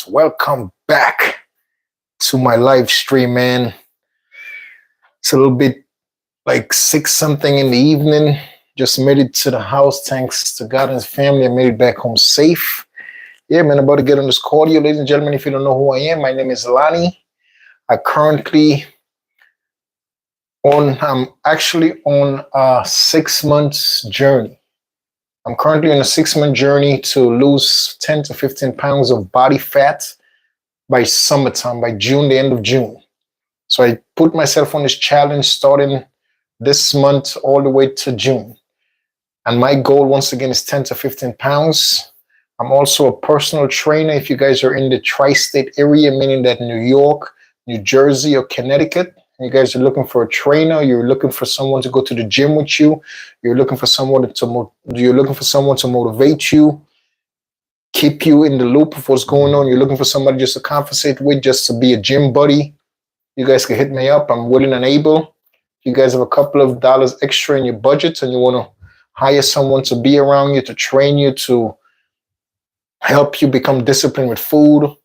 Welcome back to my live stream, man. It's a little bit like six something in the evening. Just made it to the house, thanks to God and His family. I made it back home safe. Yeah, man, about to get on this cardio, ladies and gentlemen. If you don't know who I am, my name is Lannie. I'm actually on a 6 months journey. I'm currently on a 6 month journey to lose 10 to 15 pounds of body fat by summertime, by June, the end of June. So I put myself on this challenge starting this month all the way to June. And my goal, once again, is 10 to 15 pounds. I'm also a personal trainer. If you guys are in the tri-state area, meaning that New York, New Jersey, or Connecticut, you guys are looking for a trainer, you're looking for someone to go to the gym with you, you're looking for someone to motivate you, keep you in the loop of what's going on, you're looking for somebody just to conversate with, just to be a gym buddy, you guys can hit me up. I'm willing and able. If you guys have a couple of dollars extra in your budget and you want to hire someone to be around you, to train you, to help you become disciplined with food,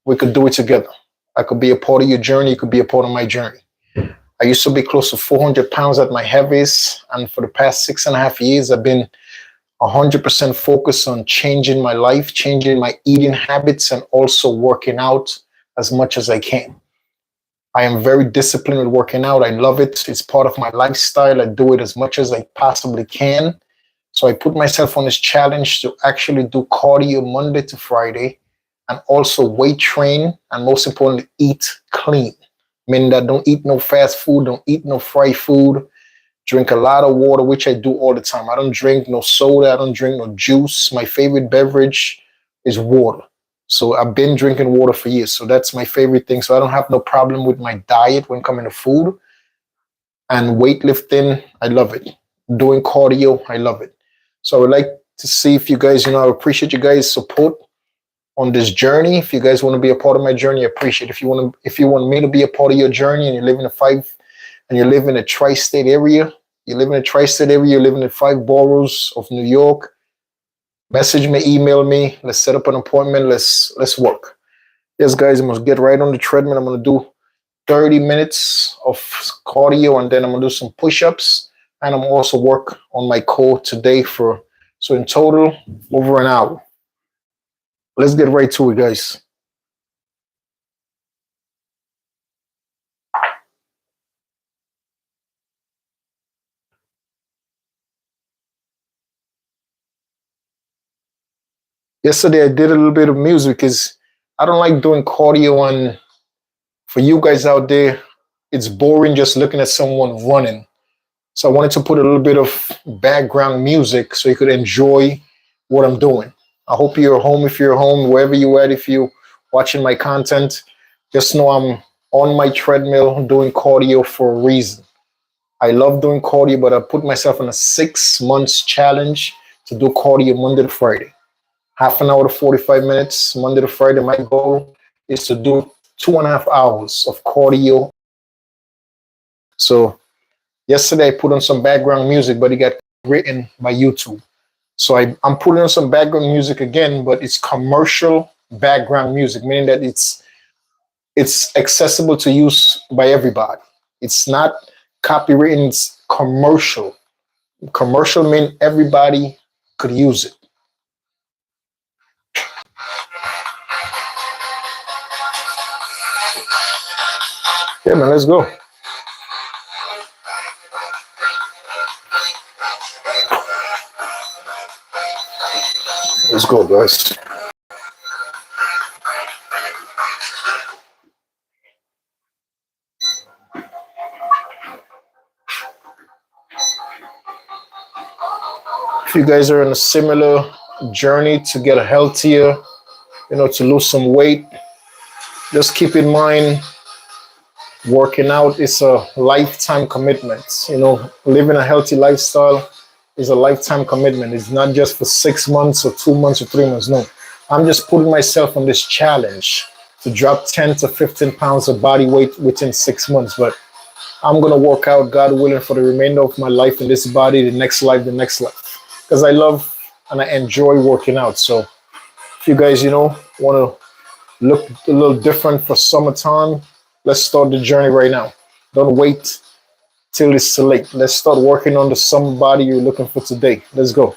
we could do it together. I could be a part of your journey. You could be a part of my journey. I used to be close to 400 pounds at my heaviest. And for the past 6.5 years, I've been 100% focused on changing my life, changing my eating habits, and also working out as much as I can. I am very disciplined with working out. I love it. It's part of my lifestyle. I do it as much as I possibly can. So I put myself on this challenge to actually do cardio Monday to Friday, and also weight train, and most importantly, eat clean. Meaning that don't eat no fast food, don't eat no fried food, drink a lot of water, which I do all the time. I don't drink no soda, I don't drink no juice. My favorite beverage is water. So I've been drinking water for years. So that's my favorite thing. So I don't have no problem with my diet when coming to food. And weightlifting, I love it. Doing cardio, I love it. So I would like to see if you guys, I appreciate you guys' support on this journey. If you guys want to be a part of my journey, I appreciate it. If you want me to be a part of your journey, and you live in a tri-state area, you live in the 5 boroughs of New York, message me, email me, let's set up an appointment, let's work. Yes, guys, I'm gonna get right on the treadmill. I'm gonna do 30 minutes of cardio, and then I'm gonna do some push-ups, and I'm also work on my core today so in total over an hour. Let's get right to it, guys. Yesterday, I did a little bit of music because I don't like doing cardio. And for you guys out there, it's boring just looking at someone running. So I wanted to put a little bit of background music so you could enjoy what I'm doing. I hope you're home. If you're home, wherever you're at, if you're watching my content, just know I'm on my treadmill doing cardio for a reason. I love doing cardio, but I put myself on a 6 months challenge to do cardio Monday to Friday. Half an hour to 45 minutes, Monday to Friday. My goal is to do 2.5 hours of cardio. So yesterday I put on some background music, but it got written by YouTube. So I'm putting on some background music again, but it's commercial background music, meaning that it's accessible to use by everybody. It's not copywritten, it's commercial. Commercial means everybody could use it. Yeah, man, let's go. Let's go, guys. If you guys are on a similar journey to get a healthier, to lose some weight, just keep in mind, working out is a lifetime commitment. Living a healthy lifestyle is a lifetime commitment. It's not just for 6 months or 2 months or 3 months. No, I'm just putting myself on this challenge to drop 10 to 15 pounds of body weight within 6 months. But I'm going to work out, God willing, for the remainder of my life in this body, the next life. Because I love and I enjoy working out. So if you guys, want to look a little different for summertime. Let's start the journey right now. Don't wait till it's too late. Let's start working on the summer body you're looking for today. Let's go.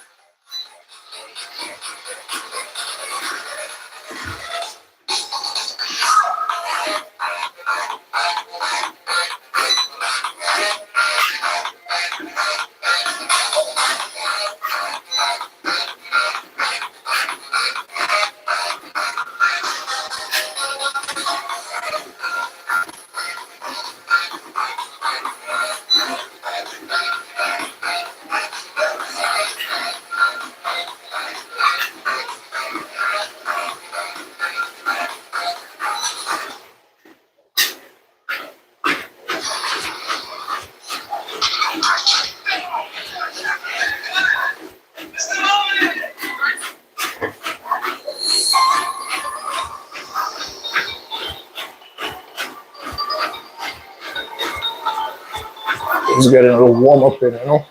Just getting a little warm up here, you know.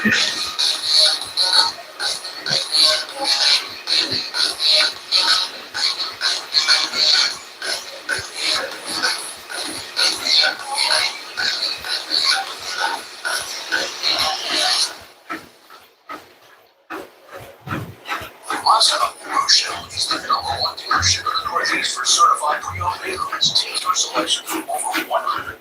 Mazda dealership is the number one dealership in the Northeast for certified pre-owned vehicles. Take your selection from over 100.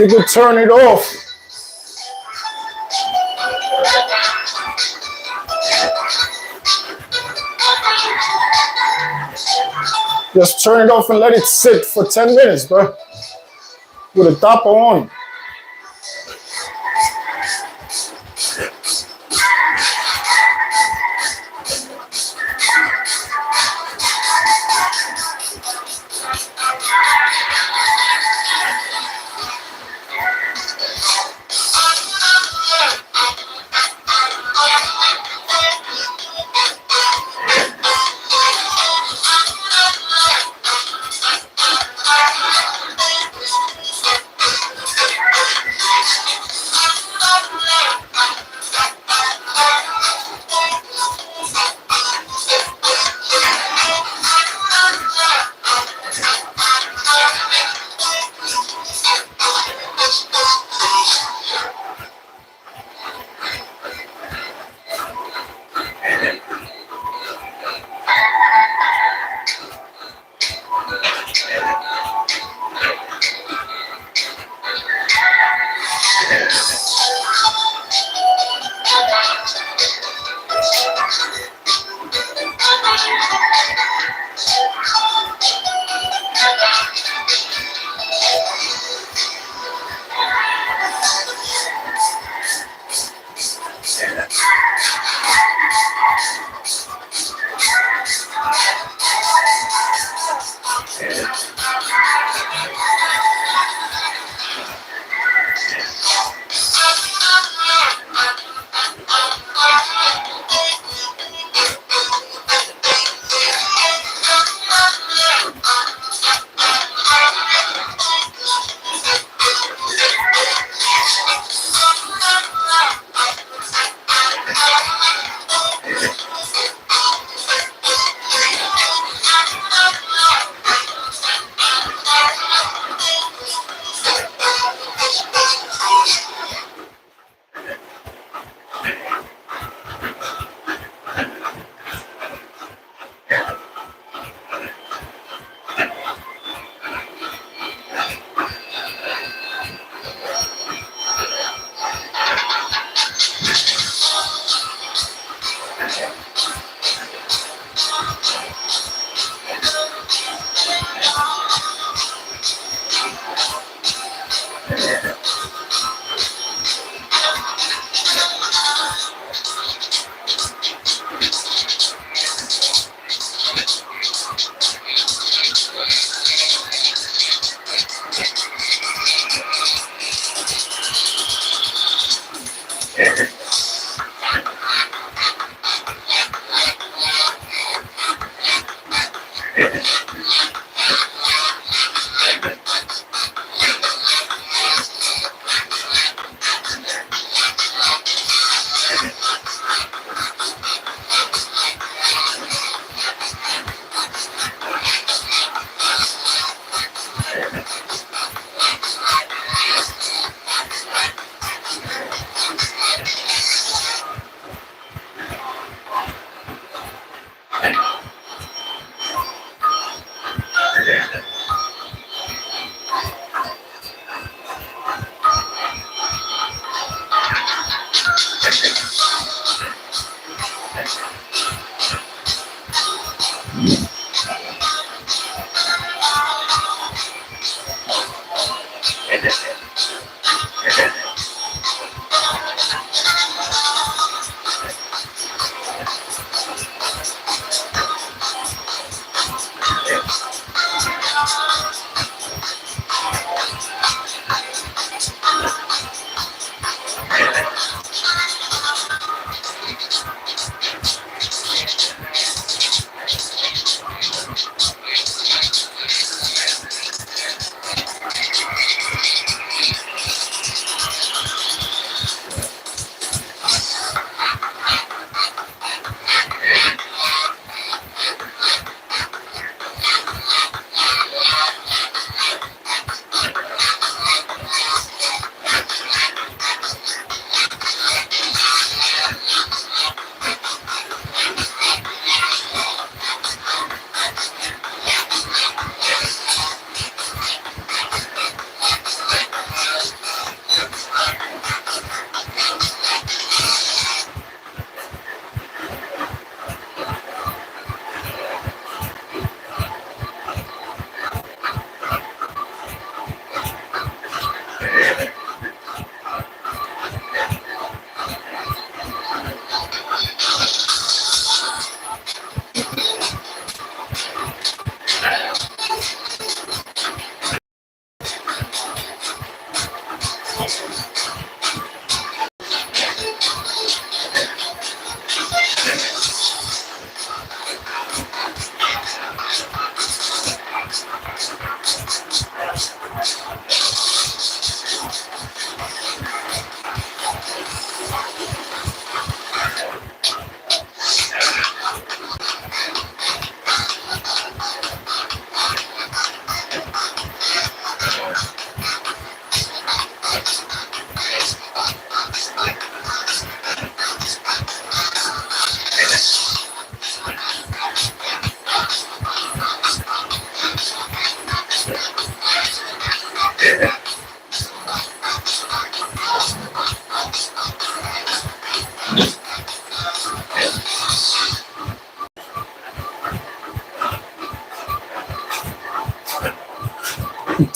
You could turn it off. Just turn it off and let it sit for 10 minutes, bro. With a topper on.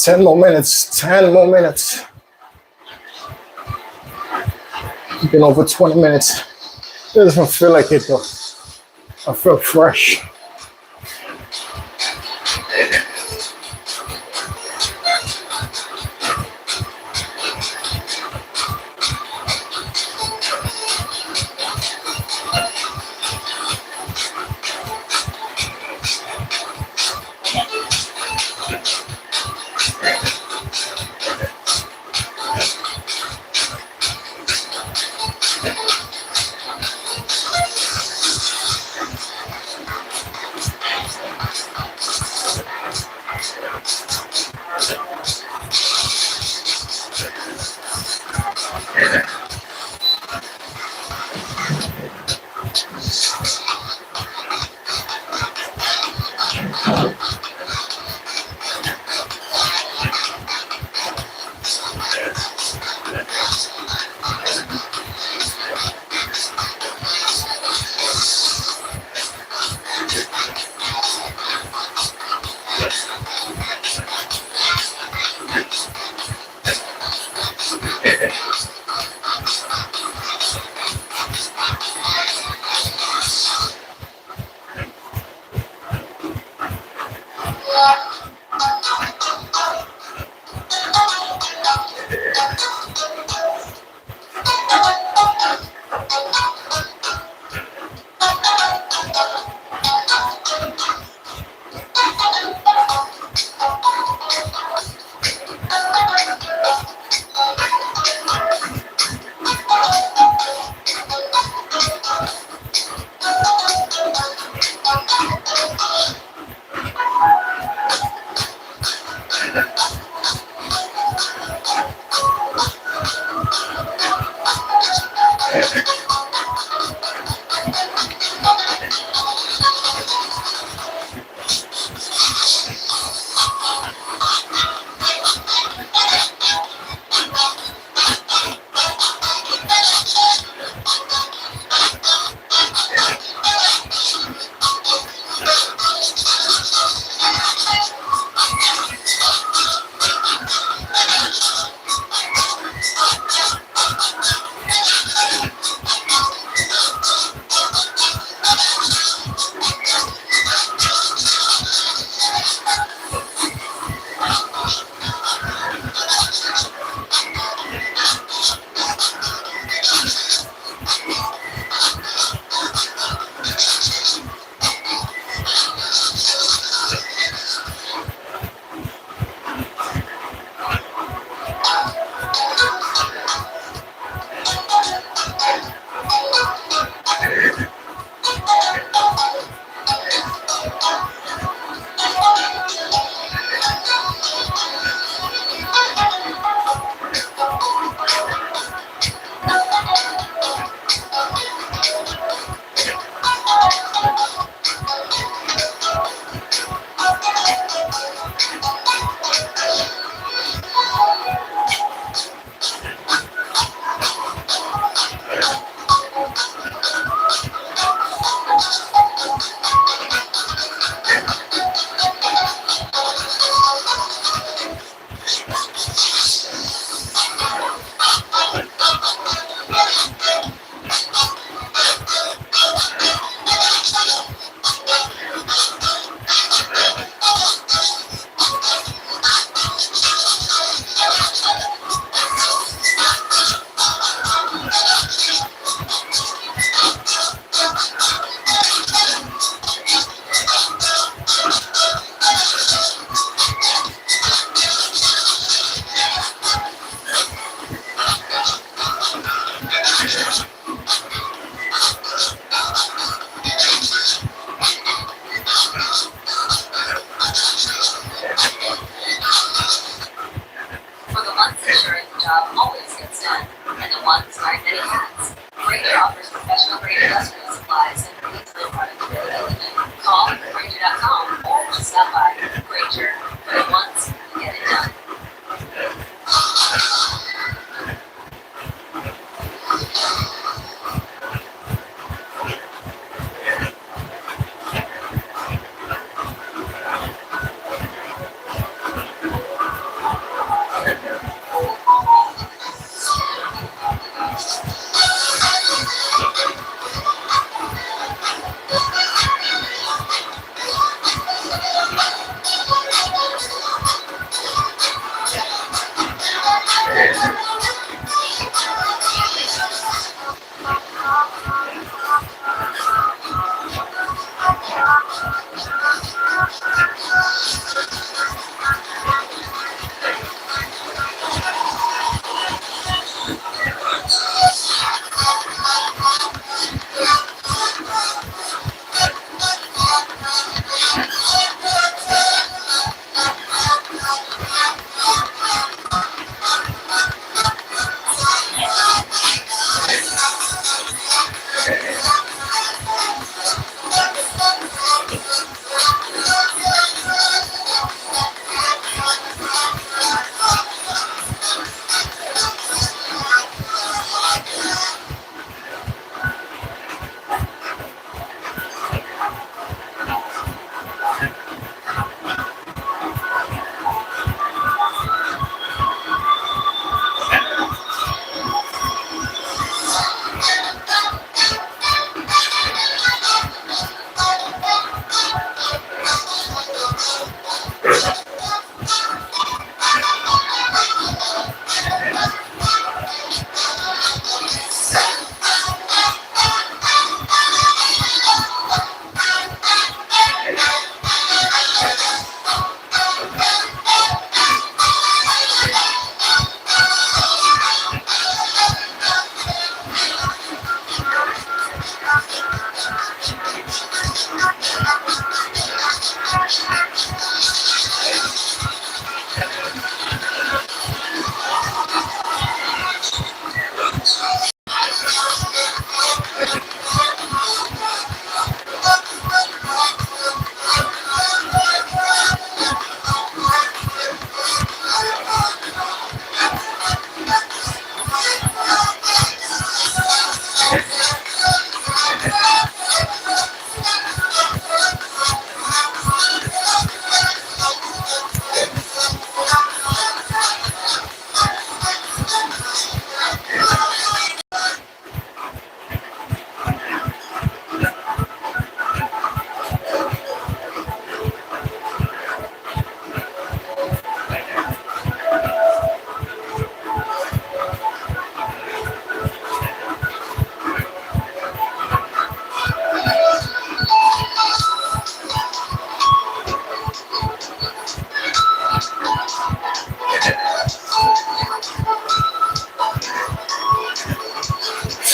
10 more minutes. 10 more minutes. Been over 20 minutes. It doesn't feel like it though. I feel fresh.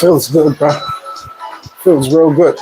Feels good, bro. Feels real good.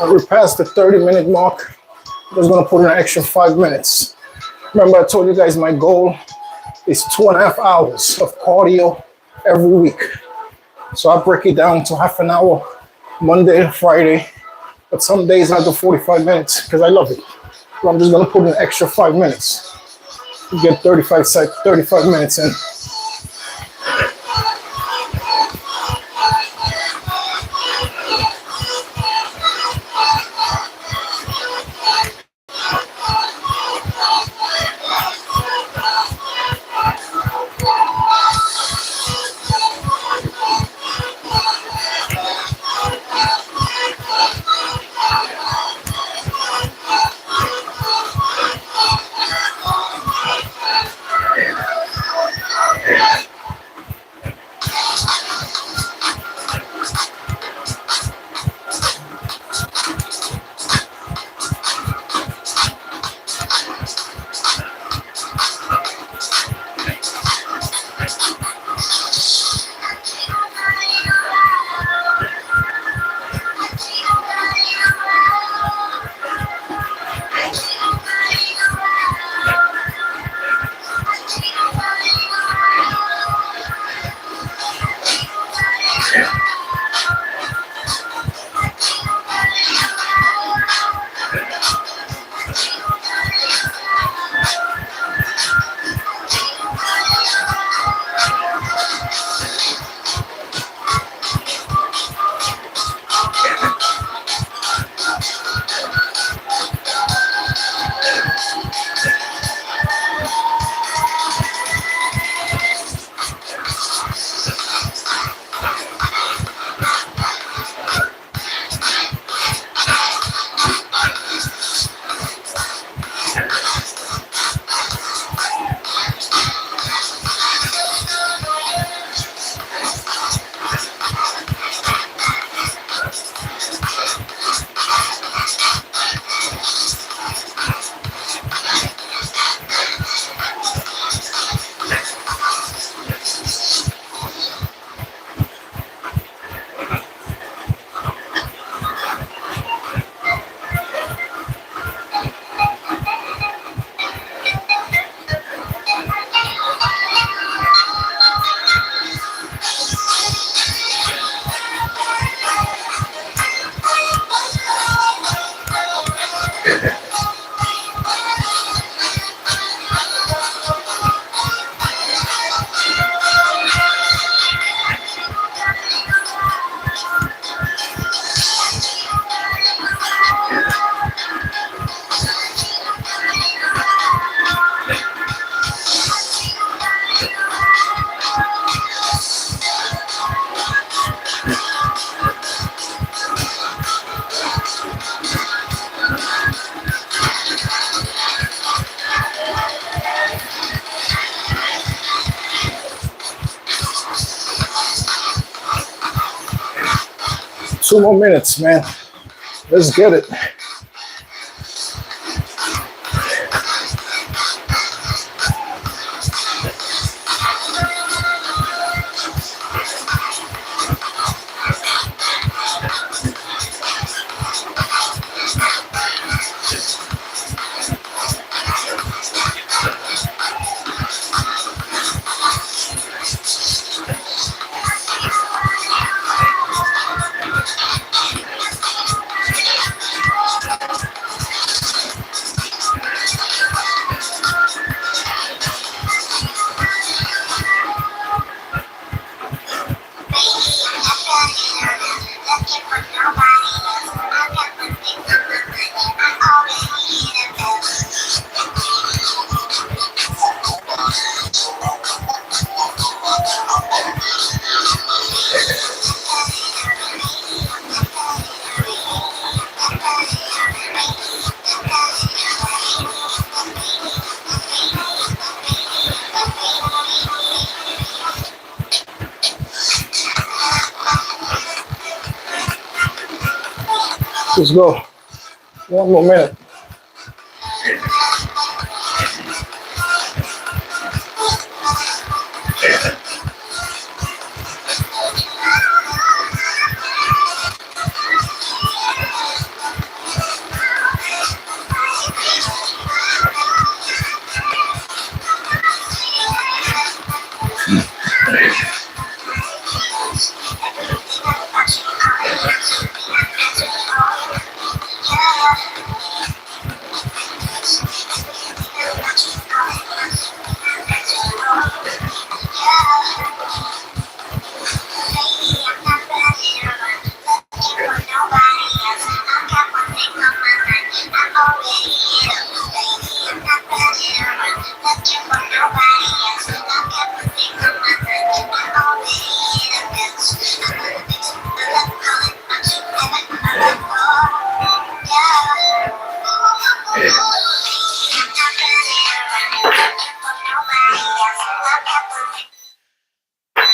We're past the 30-minute mark. I'm just gonna put in an extra 5 minutes. Remember, I told you guys my goal is 2.5 hours of cardio every week. So I break it down to half an hour, Monday to Friday. But some days I do 45 minutes because I love it. So I'm just gonna put in an extra 5 minutes. Get 35 minutes in. Two more minutes, man. Let's get it. Let's go. One more minute.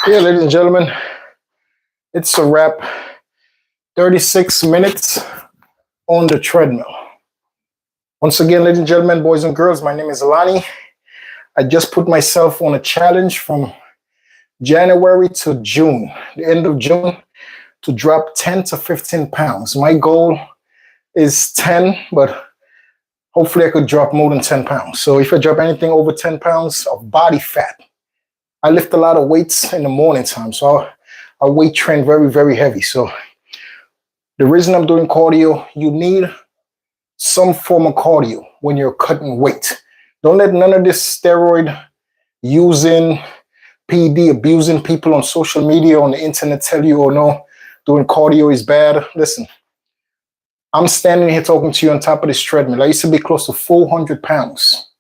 Yeah, ladies and gentlemen, it's a wrap. 36 minutes on the treadmill. Once again, ladies and gentlemen, boys and girls, my name is Lannie. I just put myself on a challenge from January to June, the end of June, to drop 10 to 15 pounds. My goal is 10, but hopefully I could drop more than 10 pounds. So if I drop anything over 10 pounds of body fat, I lift a lot of weights in the morning time. So I weight train very, very heavy. So the reason I'm doing cardio, you need some form of cardio when you're cutting weight. Don't let none of this steroid using, PD abusing people on social media, on the internet tell you, oh no, doing cardio is bad. Listen, I'm standing here talking to you on top of this treadmill. I used to be close to 400 pounds.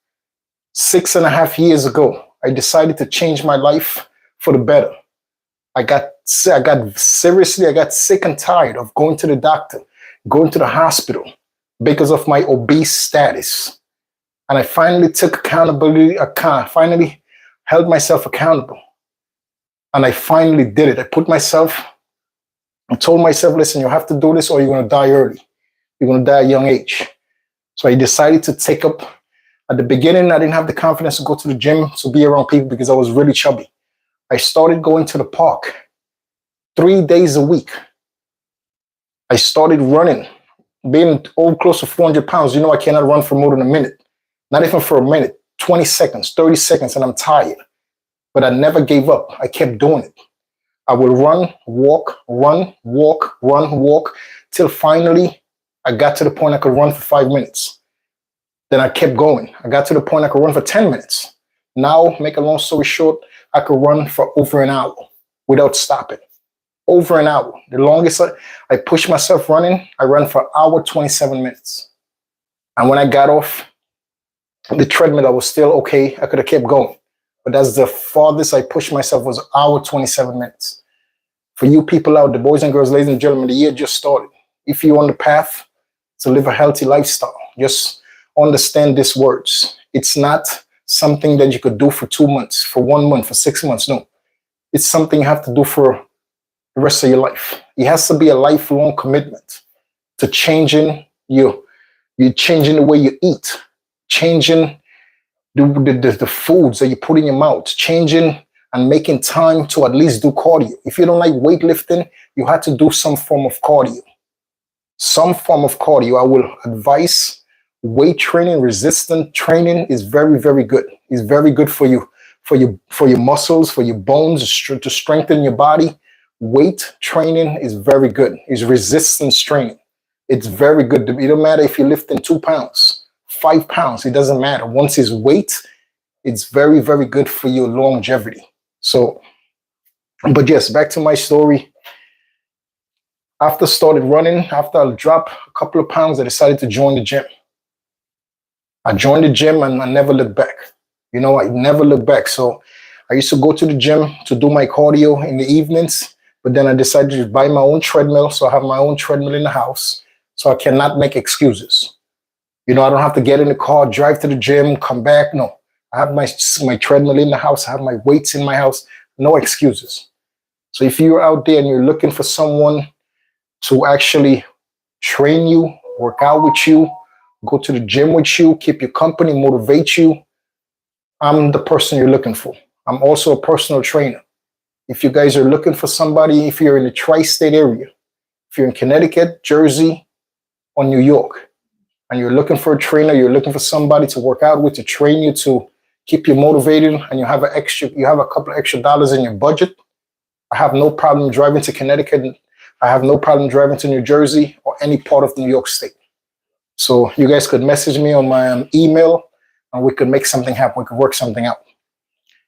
6.5 years ago, I decided to change my life for the better. I got sick and tired of going to the doctor, going to the hospital because of my obese status. And I finally took accountability, finally held myself accountable. And I finally did it. I told myself, listen, you have to do this or you're going to die early. You're going to die at a young age. So I decided to take up, at the beginning, I didn't have the confidence to go to the gym, to be around people because I was really chubby. I started going to the park 3 days a week. I started running, being close to 400 pounds. You know, I cannot run for more than a minute, not even for a minute, 20 seconds, 30 seconds, and I'm tired. But I never gave up. I kept doing it. I would run, walk, till finally I got to the point I could run for 5 minutes. Then I kept going. I got to the point I could run for 10 minutes. Now, make a long story short, I could run for over an hour without stopping. Over an hour. The longest I pushed myself running, I ran for an hour, 27 minutes. And when I got off the treadmill, I was still okay. I could have kept going. But that's the farthest I pushed myself, was an hour, 27 minutes. For you people out there, boys and girls, ladies and gentlemen, the year just started. If you're on the path to live a healthy lifestyle, just understand these words. It's not something that you could do for 2 months, for 1 month, for 6 months. No, it's something you have to do for the rest of your life. It has to be a lifelong commitment to changing you're changing the way you eat, changing the foods that you put in your mouth, changing and making time to at least do cardio. If you don't like weightlifting, you have to do some form of cardio. Some form of cardio. I will advise weight training, resistance training is very, very good. It's very good for you, for your muscles, for your bones, to strengthen your body. Weight training is very good. It's resistance training. It's very good. It don't matter if you're lifting 2 pounds, 5 pounds, it doesn't matter. Once it's weight, it's very, very good for your longevity. So, but yes, back to my story. After started running, after I dropped a couple of pounds, I decided to join the gym. I joined the gym and I never looked back. I never looked back. So I used to go to the gym to do my cardio in the evenings, but then I decided to buy my own treadmill. So I have my own treadmill in the house. So I cannot make excuses. I don't have to get in the car, drive to the gym, come back. No, I have my treadmill in the house. I have my weights in my house. No excuses. So if you're out there and you're looking for someone to actually train you, work out with you, go to the gym with you, keep you company, motivate you, I'm the person you're looking for. I'm also a personal trainer. If you guys are looking for somebody, if you're in the tri-state area, if you're in Connecticut, Jersey, or New York, and you're looking for a trainer, you're looking for somebody to work out with, to train you, to keep you motivated, and you have a couple of extra dollars in your budget, I have no problem driving to Connecticut. I have no problem driving to New Jersey or any part of New York State. So you guys could message me on my email, and we could make something happen. We could work something out.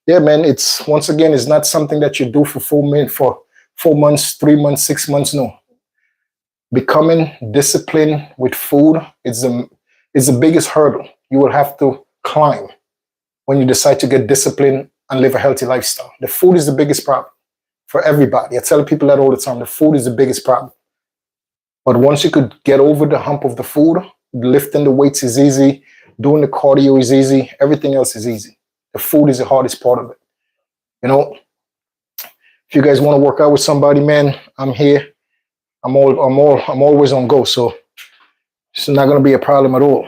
Yeah, man. It's not something that you do for 4 months, 3 months, 6 months. No. Becoming disciplined with food is the biggest hurdle you will have to climb when you decide to get disciplined and live a healthy lifestyle. The food is the biggest problem for everybody. I tell people that all the time. The food is the biggest problem. But once you could get over the hump of the food, lifting the weights is easy, doing the cardio is easy, everything else is easy. The food is the hardest part of it. If you guys want to work out with somebody, man, I'm here. I'm always on go, so it's not gonna be a problem at all.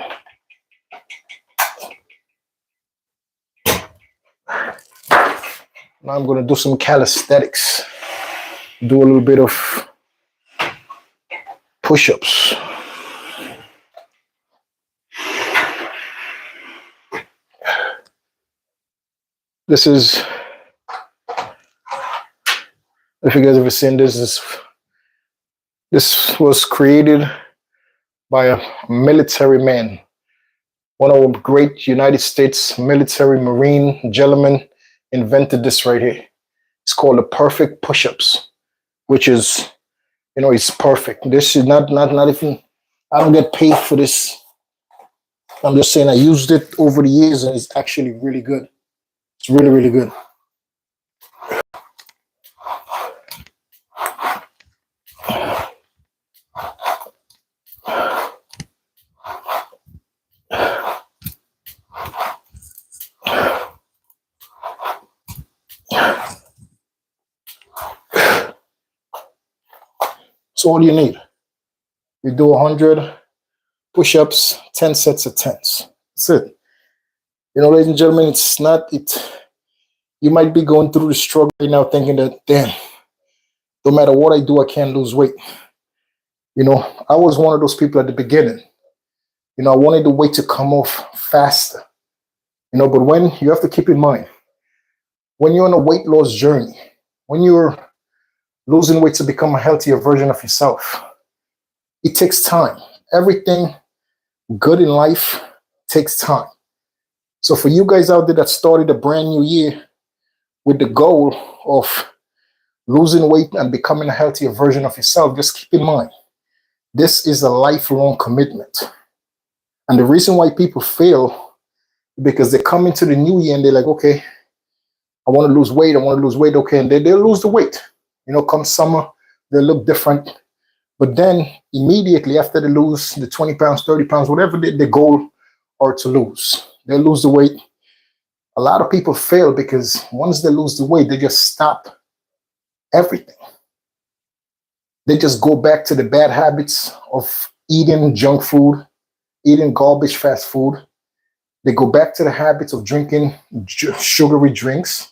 Now I'm gonna do some calisthenics. Do a little bit of push-ups. This is, if you guys ever seen this was created by a military man, one of the great United States military Marine gentlemen invented this right here. It's called the perfect push-ups, which is, it's perfect. This is not even, I don't get paid for this. I'm just saying I used it over the years and it's actually really good. It's really, really good. So what do you need? You do 100 push-ups, 10 sets of 10s. That's it. Ladies and gentlemen, it's not it. You might be going through the struggle right now thinking that, damn, no matter what I do, I can't lose weight. I was one of those people at the beginning. I wanted the weight to come off faster. But when you have to keep in mind, when you're on a weight loss journey, when you're losing weight to become a healthier version of yourself, it takes time. Everything good in life takes time. So for you guys out there that started a brand new year with the goal of losing weight and becoming a healthier version of yourself, just keep in mind, this is a lifelong commitment. And the reason why people fail, because they come into the new year and they're like, okay, I want to lose weight. Okay, and they'll lose the weight. Come summer, they'll look different. But then immediately after they lose the 20 pounds, 30 pounds, whatever the goal are to lose, they'll lose the weight. A lot of people fail because once they lose the weight, they just stop everything. They just go back to the bad habits of eating junk food, eating garbage fast food. They go back to the habits of drinking sugary drinks.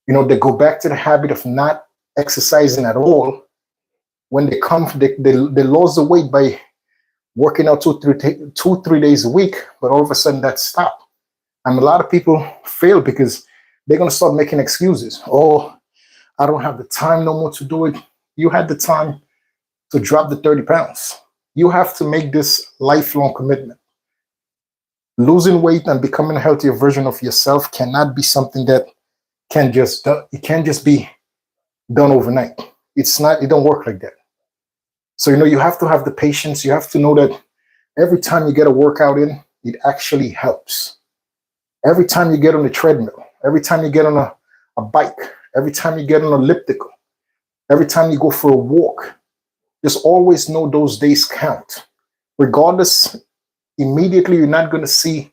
They go back to the habit of not exercising at all. When they lose the weight by working out 2-3 days a week, but all of a sudden that stopped. And a lot of people fail because they're going to start making excuses. Oh, I don't have the time no more to do it. You had the time to drop the 30 pounds. You have to make this lifelong commitment. Losing weight and becoming a healthier version of yourself cannot be something that it can't just be done overnight. It's not, it don't work like that. So, you have to have the patience. You have to know that every time you get a workout in, it actually helps. Every time you get on the treadmill, every time you get on a bike, every time you get on an elliptical, every time you go for a walk, just always know those days count. Regardless, immediately you're not going to see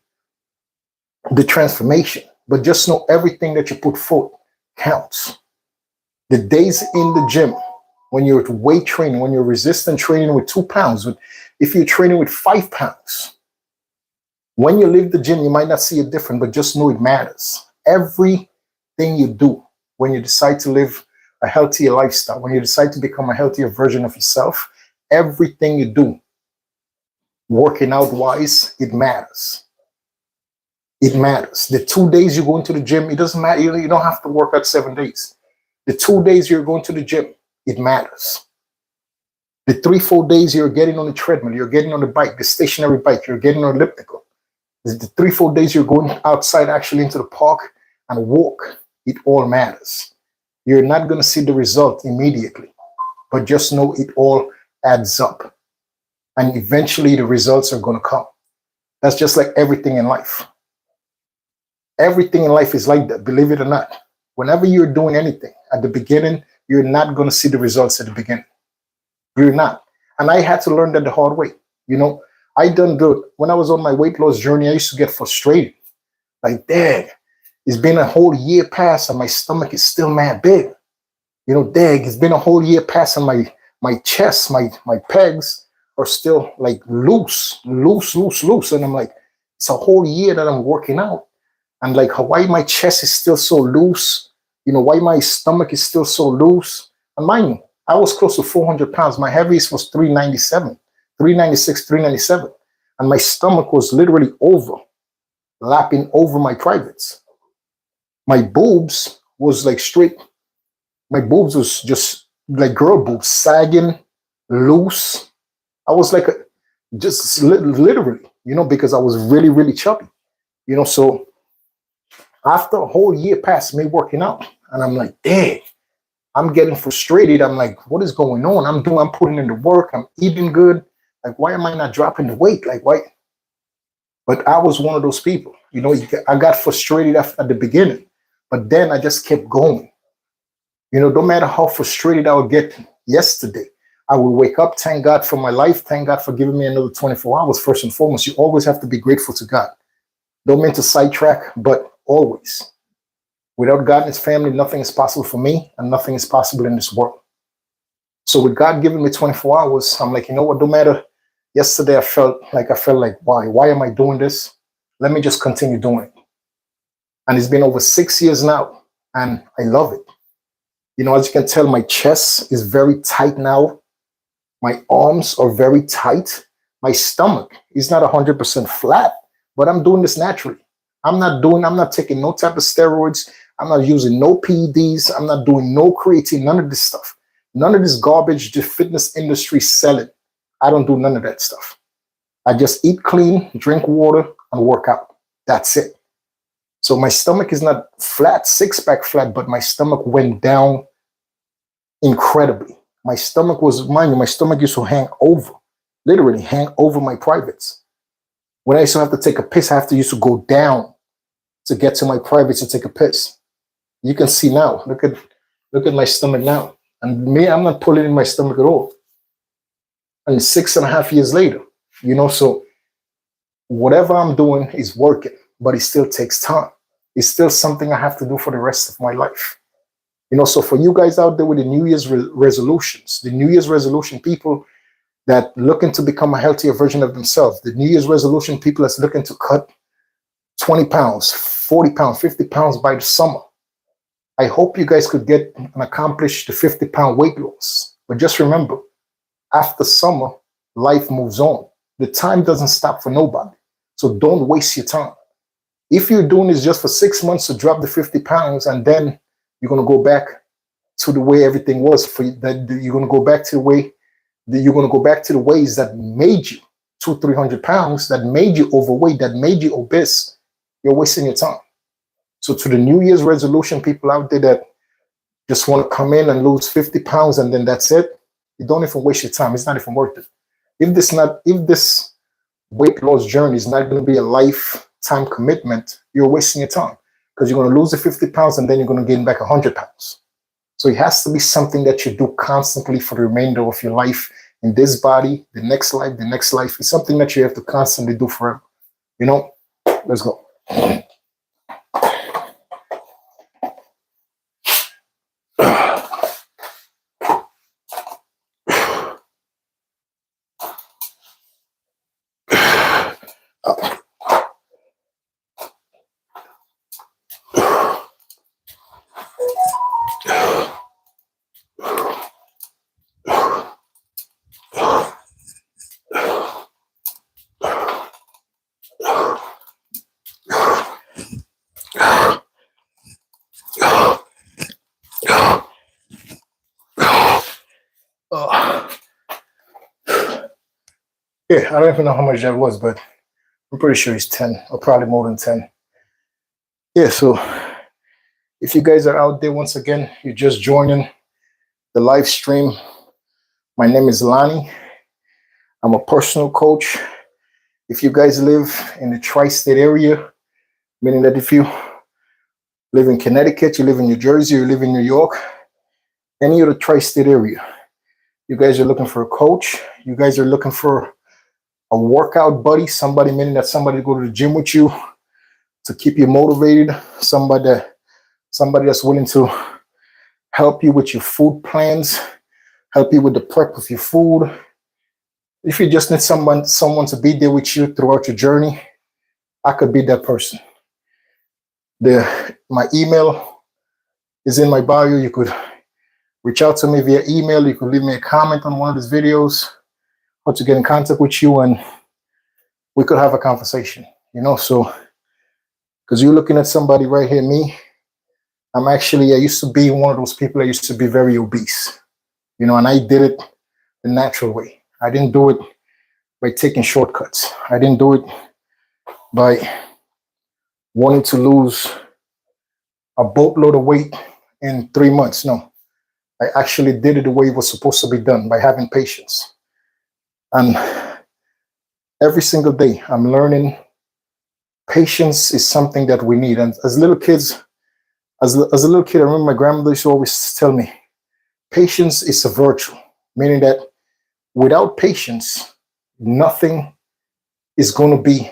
the transformation, but just know everything that you put forth counts. The days in the gym, when you're weight training, when you're resistant training with 2 pounds, if you're training with 5 pounds, when you leave the gym, you might not see it different, but just know it matters. Everything you do when you decide to live a healthier lifestyle, when you decide to become a healthier version of yourself, everything you do, working out wise, it matters. It matters. The 2 days you go into the gym, it doesn't matter. You don't have to work out 7 days. The 2 days you're going to the gym, it matters. The 3-4 days you're getting on the treadmill, you're getting on the bike, the stationary bike, you're getting on elliptical. The 3-4 days you're going outside actually into the park and walk, it all matters. You're not going to see the result immediately, but just know it all adds up. And eventually the results are going to come. That's just like everything in life. Everything in life is like that, believe it or not. Whenever you're doing anything, at the beginning, you're not going to see the results at the beginning. You're not. And I had to learn that the hard way. I done good. When I was on my weight loss journey, I used to get frustrated. Like, dang, it's been a whole year past and my stomach is still mad big. Dang, it's been a whole year past and my chest, my pegs are still like loose. And I'm like, it's a whole year that I'm working out. And like, why my chest is still so loose? Why my stomach is still so loose? And mind you, I was close to 400 pounds. My heaviest was 397, 396, 397. And my stomach was literally lapping over my privates. My boobs was like straight. My boobs was just like girl boobs, sagging, loose. I was like, literally, because I was really, really chubby. So after a whole year past me working out, and I'm like, dang, I'm getting frustrated. I'm like, what is going on? I'm putting in the work. I'm eating good. Like, why am I not dropping the weight? Like, why? But I was one of those people. I got frustrated at the beginning, but then I just kept going. No matter how frustrated I would get yesterday, I would wake up, thank God for my life, thank God for giving me another 24 hours. First and foremost, you always have to be grateful to God. Don't mean to sidetrack, but always. Without God and his family, nothing is possible for me and nothing is possible in this world. So with God giving me 24 hours, I'm like, what, no matter. Yesterday, I felt like, why am I doing this? Let me just continue doing it. And it's been over 6 years now and I love it. As you can tell, my chest is very tight now. My arms are very tight. My stomach is not 100% flat, but I'm doing this naturally. I'm not taking no type of steroids. I'm not using no PEDs. I'm not doing no creatine, none of this stuff. None of this garbage the fitness industry selling. I don't do none of that stuff. I just eat clean, drink water, and work out. That's it. So my stomach is not flat, six-pack flat, but my stomach went down incredibly. My stomach was, mind you, my stomach used to hang over, literally hang over my privates. When I used to have to take a piss, I have to used to go down to get to my privates to take a piss. You can see now, look at my stomach now. And me, I'm not pulling in my stomach at all. And 6.5 years later, so whatever I'm doing is working, but it still takes time. It's still something I have to do for the rest of my life. So for you guys out there with the New Year's resolutions, the New Year's resolution people that looking to become a healthier version of themselves, the New Year's resolution people that's looking to cut 20 pounds, 40 pounds, 50 pounds by the summer. I hope you guys could get and accomplish the 50-pound weight loss. But just remember, after summer, life moves on. The time doesn't stop for nobody. So don't waste your time. If you're doing this just for 6 months to drop the 50 pounds and then you're going to go back to the way everything was for you, that you're going to go back to the way that you're going to go back to the ways that made you 200-300 pounds, that made you overweight, that made you obese, you're wasting your time. So to the New Year's resolution people out there that just want to come in and lose 50 pounds and then that's it, you don't even waste your time. It's not even worth it. If this weight loss journey is not going to be a lifetime commitment, you're wasting your time, because you're going to lose the 50 pounds and then you're going to gain back 100 pounds. So it has to be something that you do constantly for the remainder of your life, in this body, the next life, the next life. It's something that you have to constantly do forever. You know, let's go. Yeah, I don't even know how much that was, but I'm pretty sure it's 10 or probably more than 10. Yeah, so if you guys are out there, once again, you're just joining the live stream. My name is Lannie. I'm a personal coach. If you guys live in the tri-state area, meaning that if you live in Connecticut, you live in New Jersey, you live in New York, any of the tri-state area, you guys are looking for a coach, you guys are looking for a workout buddy, somebody, meaning that somebody to go to the gym with you to keep you motivated, somebody that's willing to help you with your food plans, help you with the prep of your food. If you just need someone to be there with you throughout your journey, I could be that person. My email is in my bio. You could reach out to me via email. You could leave me a comment on one of these videos, or to get in contact with you, and we could have a conversation, you know. So, because you're looking at somebody right here, me, I used to be one of those people that used to be very obese, you know, and I did it the natural way. I didn't do it by taking shortcuts. I didn't do it by wanting to lose a boatload of weight in 3 months. No, I actually did it the way it was supposed to be done, by having patience. And every single day I'm learning patience is something that we need. And as little kids, as a little kid, I remember my grandmother used to always tell me, patience is a virtue, meaning that without patience, nothing is going to be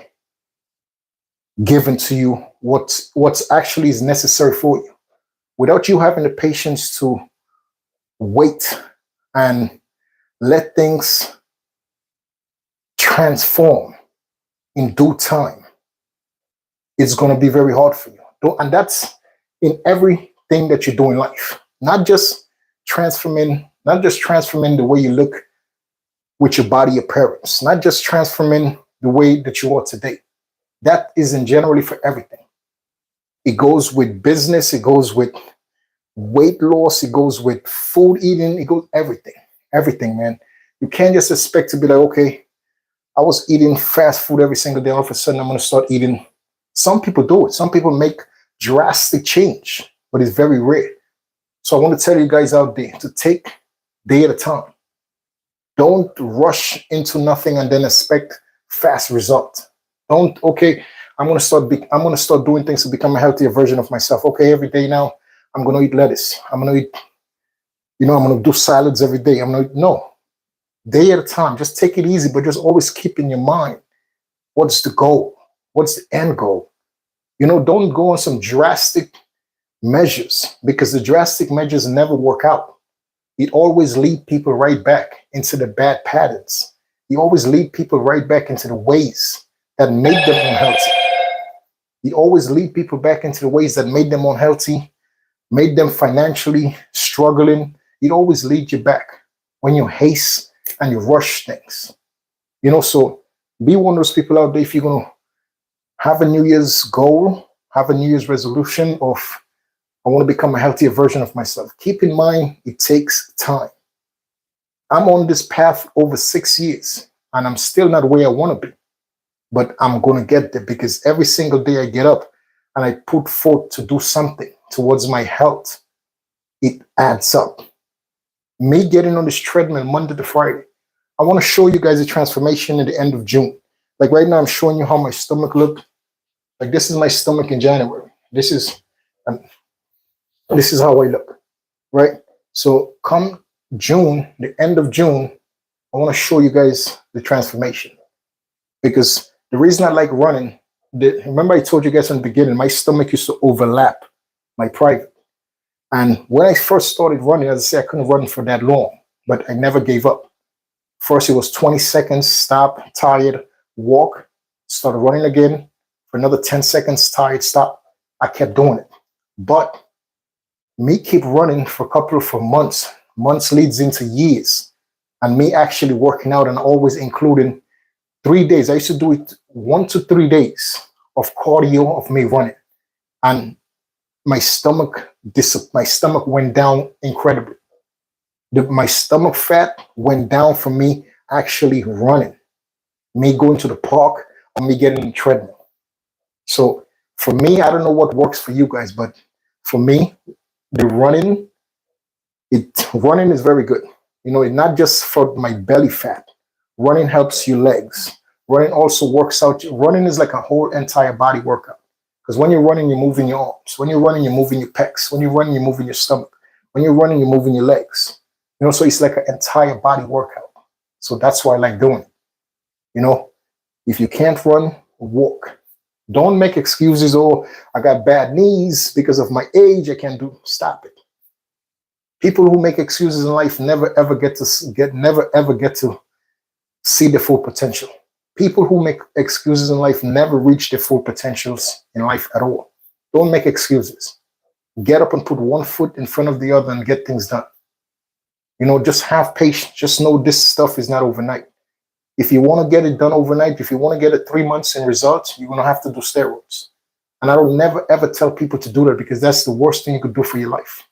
given to you what's actually is necessary for you. Without you having the patience to wait and let things transform in due time, it's going to be very hard for you. And that's in everything that you do in life, not just transforming the way you look with your body appearance, not just transforming the way that you are today. That isn't generally for everything. It goes with business, it goes with weight loss, it goes with food eating, it goes everything, man. You can't just expect to be like, okay, I was eating fast food every single day, all of a sudden I'm going to start eating. Some people do it. Some people make drastic change, but it's very rare. So I want to tell you guys out there to take day at a time. Don't rush into nothing and then expect fast result. I'm going to start doing things to become a healthier version of myself. Okay, every day now I'm going to eat lettuce. I'm going to eat, I'm going to do salads every day. No, day at a time. Just take it easy, but just always keep in your mind, what's the goal? What's the end goal? Don't go on some drastic measures, because the drastic measures never work out. It always lead people right back into the bad patterns. You always lead people right back into the ways that made them unhealthy. You always lead people back into the ways that made them unhealthy, made them financially struggling. It always leads you back when you haste and you rush things. So be one of those people out there. If you're going to have a New Year's goal, have a New Year's resolution of, I want to become a healthier version of myself, keep in mind, it takes time. I'm on this path over 6 years. and I'm still not where I want to be. But I'm going to get there because every single day I get up and I put forth to do something towards my health, it adds up. Me getting on this treadmill Monday to Friday, I want to show you guys the transformation at the end of June. Like right now, I'm showing you how my stomach looked. Like this is my stomach in January. And this is how I look, right? So come June, the end of June, I want to show you guys the transformation because the reason I like running, remember I told you guys in the beginning, my stomach used to overlap my private. And when I first started running, as I say, I couldn't run for that long, but I never gave up. First, it was 20 seconds, stop, tired, walk, started running again. For another 10 seconds, tired, stop. I kept doing it. But me keep running for a couple of months. Months leads into years. And me actually working out and always including 3 days. I used to do it 1 to 3 days of cardio of me running. And my stomach went down incredibly. My stomach fat went down from me actually running, me going to the park, or me getting on the treadmill. So for me, I don't know what works for you guys, but for me, the running is very good. You know, it's not just for my belly fat. Running helps your legs. Running also works out. Running is like a whole entire body workout. Because when you're running, you're moving your arms. When you're running, you're moving your pecs. When you're running, you're moving your stomach. When you're running, you're moving your legs. You know, so it's like an entire body workout. So that's why I like doing it. You know, if you can't run, walk. Don't make excuses. Oh, I got bad knees because of my age. I can't do. Stop it. People who make excuses in life never ever get to see the full potential. People who make excuses in life never reach their full potentials in life at all. Don't make excuses. Get up and put one foot in front of the other and get things done. You know, just have patience. Just know this stuff is not overnight. If you want to get it done overnight, if you want to get it 3 months in results, you're going to have to do steroids. And I don't never ever tell people to do that because that's the worst thing you could do for your life.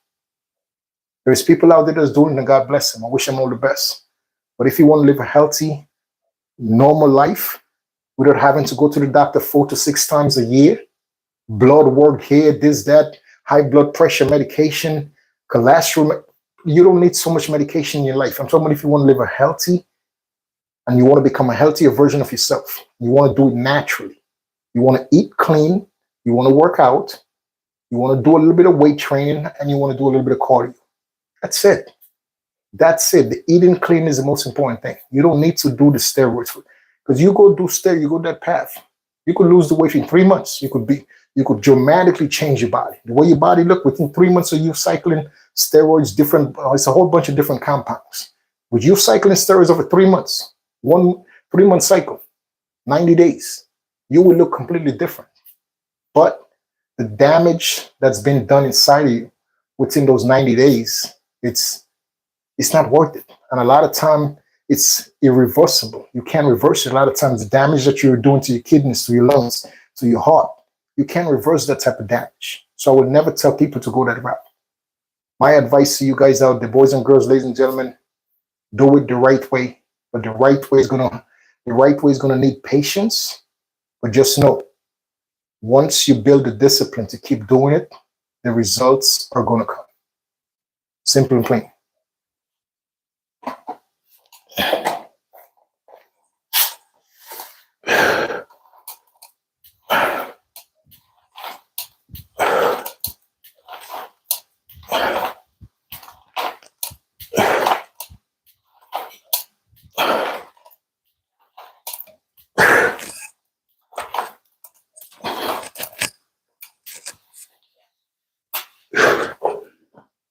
There's people out there that's doing it and God bless them. I wish them all the best. But if you want to live a healthy, normal life without having to go to the doctor 4 to 6 times a year, blood work here, this, that, high blood pressure medication, cholesterol, you don't need so much medication in your life. I'm talking about if you want to live a healthy and you want to become a healthier version of yourself. You want to do it naturally. You want to eat clean. You want to work out. You want to do a little bit of weight training and you want to do a little bit of cardio. That's it. That's it. The eating clean is the most important thing. You don't need to do the steroids because you go that path. You could lose the weight in 3 months. You could dramatically change your body. The way your body look within 3 months of you cycling steroids, it's a whole bunch of different compounds. With you cycling steroids over 3 months, 3 month cycle, 90 days, you will look completely different. But the damage that's been done inside of you within those 90 days, it's not worth it. And a lot of time it's irreversible. You can't reverse it. A lot of times the damage that you're doing to your kidneys, to your lungs, to your heart, you can't reverse that type of damage. So I would never tell people to go that route. My advice to you guys out there, boys and girls, ladies and gentlemen, do it the right way. But the right way is gonna need patience. But just know, once you build the discipline to keep doing it, the results are gonna come. Simple and plain.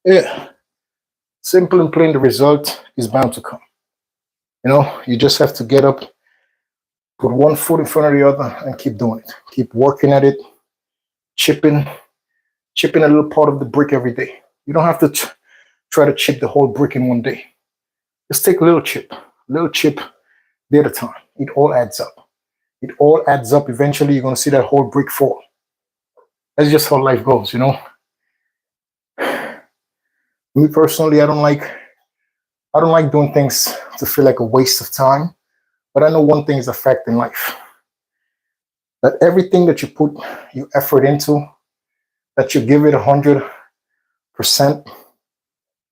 Yeah. Simple and plain, the result is bound to come. You know, you just have to get up, put one foot in front of the other, and keep doing it. Keep working at it, chipping a little part of the brick every day. You don't have to try to chip the whole brick in one day. Just take a little chip day at a time. It all adds up. It all adds up. Eventually, you're going to see that whole brick fall. That's just how life goes, you know. Me personally, I don't like doing things to feel like a waste of time. But I know one thing is a fact in life, that everything that you put your effort into, that you give it 100%,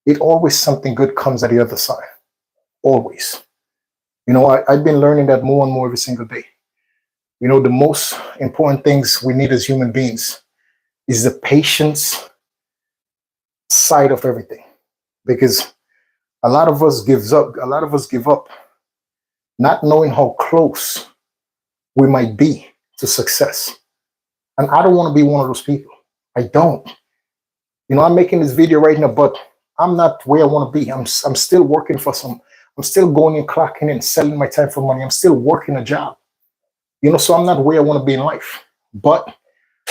it always something good comes at the other side. Always. I've been learning that more and more every single day. The most important things we need as human beings is the patience side of everything. Because a lot of us give up, not knowing how close we might be to success. And I don't want to be one of those people. I don't. I'm making this video right now, but I'm not where I want to be. I'm still working for I'm still going and clocking in, selling my time for money. I'm still working a job. So I'm not where I want to be in life. But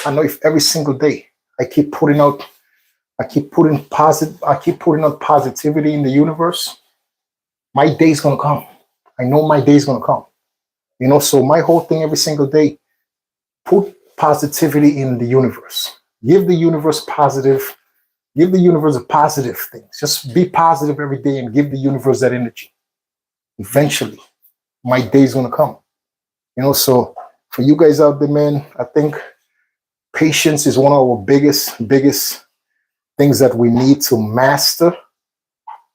I know if every single day I keep putting out positivity in the universe, my day's gonna come. I know my day's gonna come. So my whole thing every single day, put positivity in the universe. Give the universe a positive thing. Just be positive every day and give the universe that energy. Eventually, my day's gonna come. So for you guys out there, man, I think patience is one of our biggest things that we need to master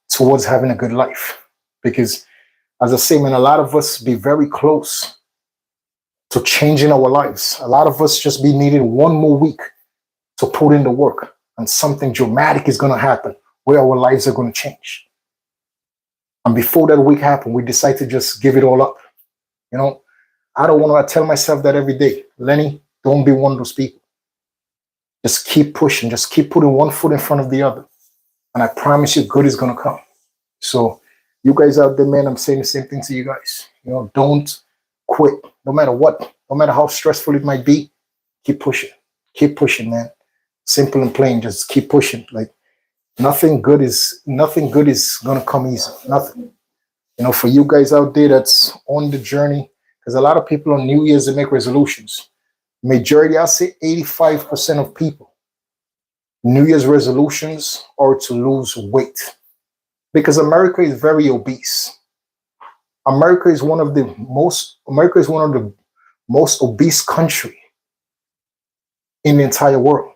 towards having a good life. Because as I say, man, a lot of us be very close to changing our lives. A lot of us just be needing one more week to put in the work, and something dramatic is going to happen where our lives are going to change. And before that week happens, we decide to just give it all up. I don't want to tell myself that every day. Lenny, don't be one of those people. Just keep pushing. Just keep putting one foot in front of the other. And I promise you, good is going to come. So you guys out there, man, I'm saying the same thing to you guys. Don't quit. No matter what, no matter how stressful it might be, keep pushing. Keep pushing, man. Simple and plain. Just keep pushing. Like nothing good is gonna come easy. Nothing. For you guys out there that's on the journey, because a lot of people on New Year's they make resolutions. Majority, I'll say 85% of people, New Year's resolutions are to lose weight. Because America is very obese. America is one of the most obese country in the entire world.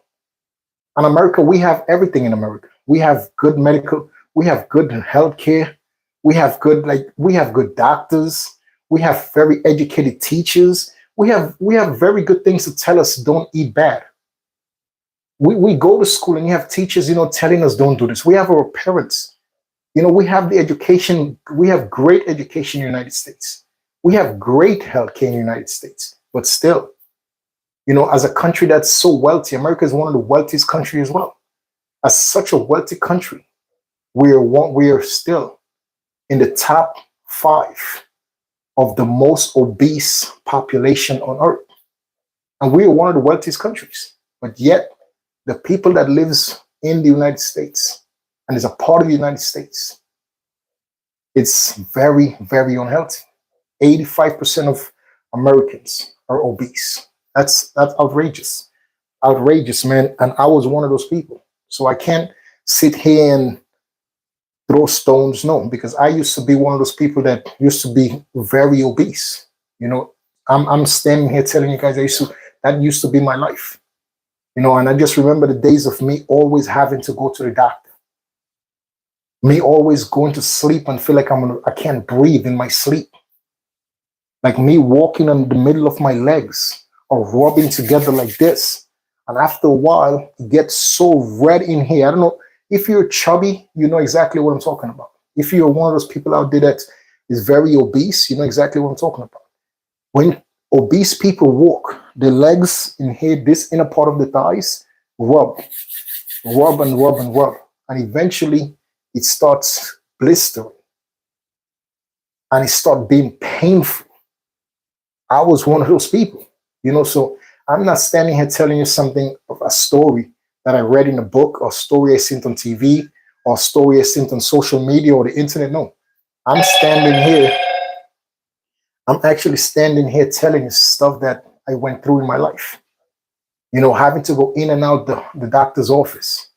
And America, we have everything in America. We have good medical, we have good healthcare, we have good doctors, we have very educated teachers, we have very good things to tell us don't eat bad. We go to school and you have teachers, telling us don't do this. We have our parents. We have the education, we have great education in the United States. We have great healthcare in the United States. But still, as a country that's so wealthy, America is one of the wealthiest countries as well. As such a wealthy country, we are still in the top 5 of the most obese population on earth. And we are one of the wealthiest countries. But yet, the people that lives in the United States and is a part of the United States, it's very, very unhealthy. 85% of Americans are obese. That's outrageous. Outrageous, man. And I was one of those people. So I can't sit here and throw stones, no, because I used to be one of those people that used to be very obese. I'm standing here telling you guys that used to be my life. And I just remember the days of me always having to go to the doctor. Me always going to sleep and feel like I can't breathe in my sleep. Like me walking on the middle of my legs or rubbing together like this. And after a while, it gets so red in here. I don't know. If you're chubby, you know exactly what I'm talking about. If you're one of those people out there that is very obese, you know exactly what I'm talking about. When obese people walk, the legs in here, this inner part of the thighs, rub and rub and rub. And eventually it starts blistering. And it starts being painful. I was one of those people, so I'm not standing here telling you something of a story that I read in a book or story I seen on TV or story I seen on social media or the internet. No, I'm actually standing here telling you stuff that I went through in my life. Having to go in and out the doctor's office.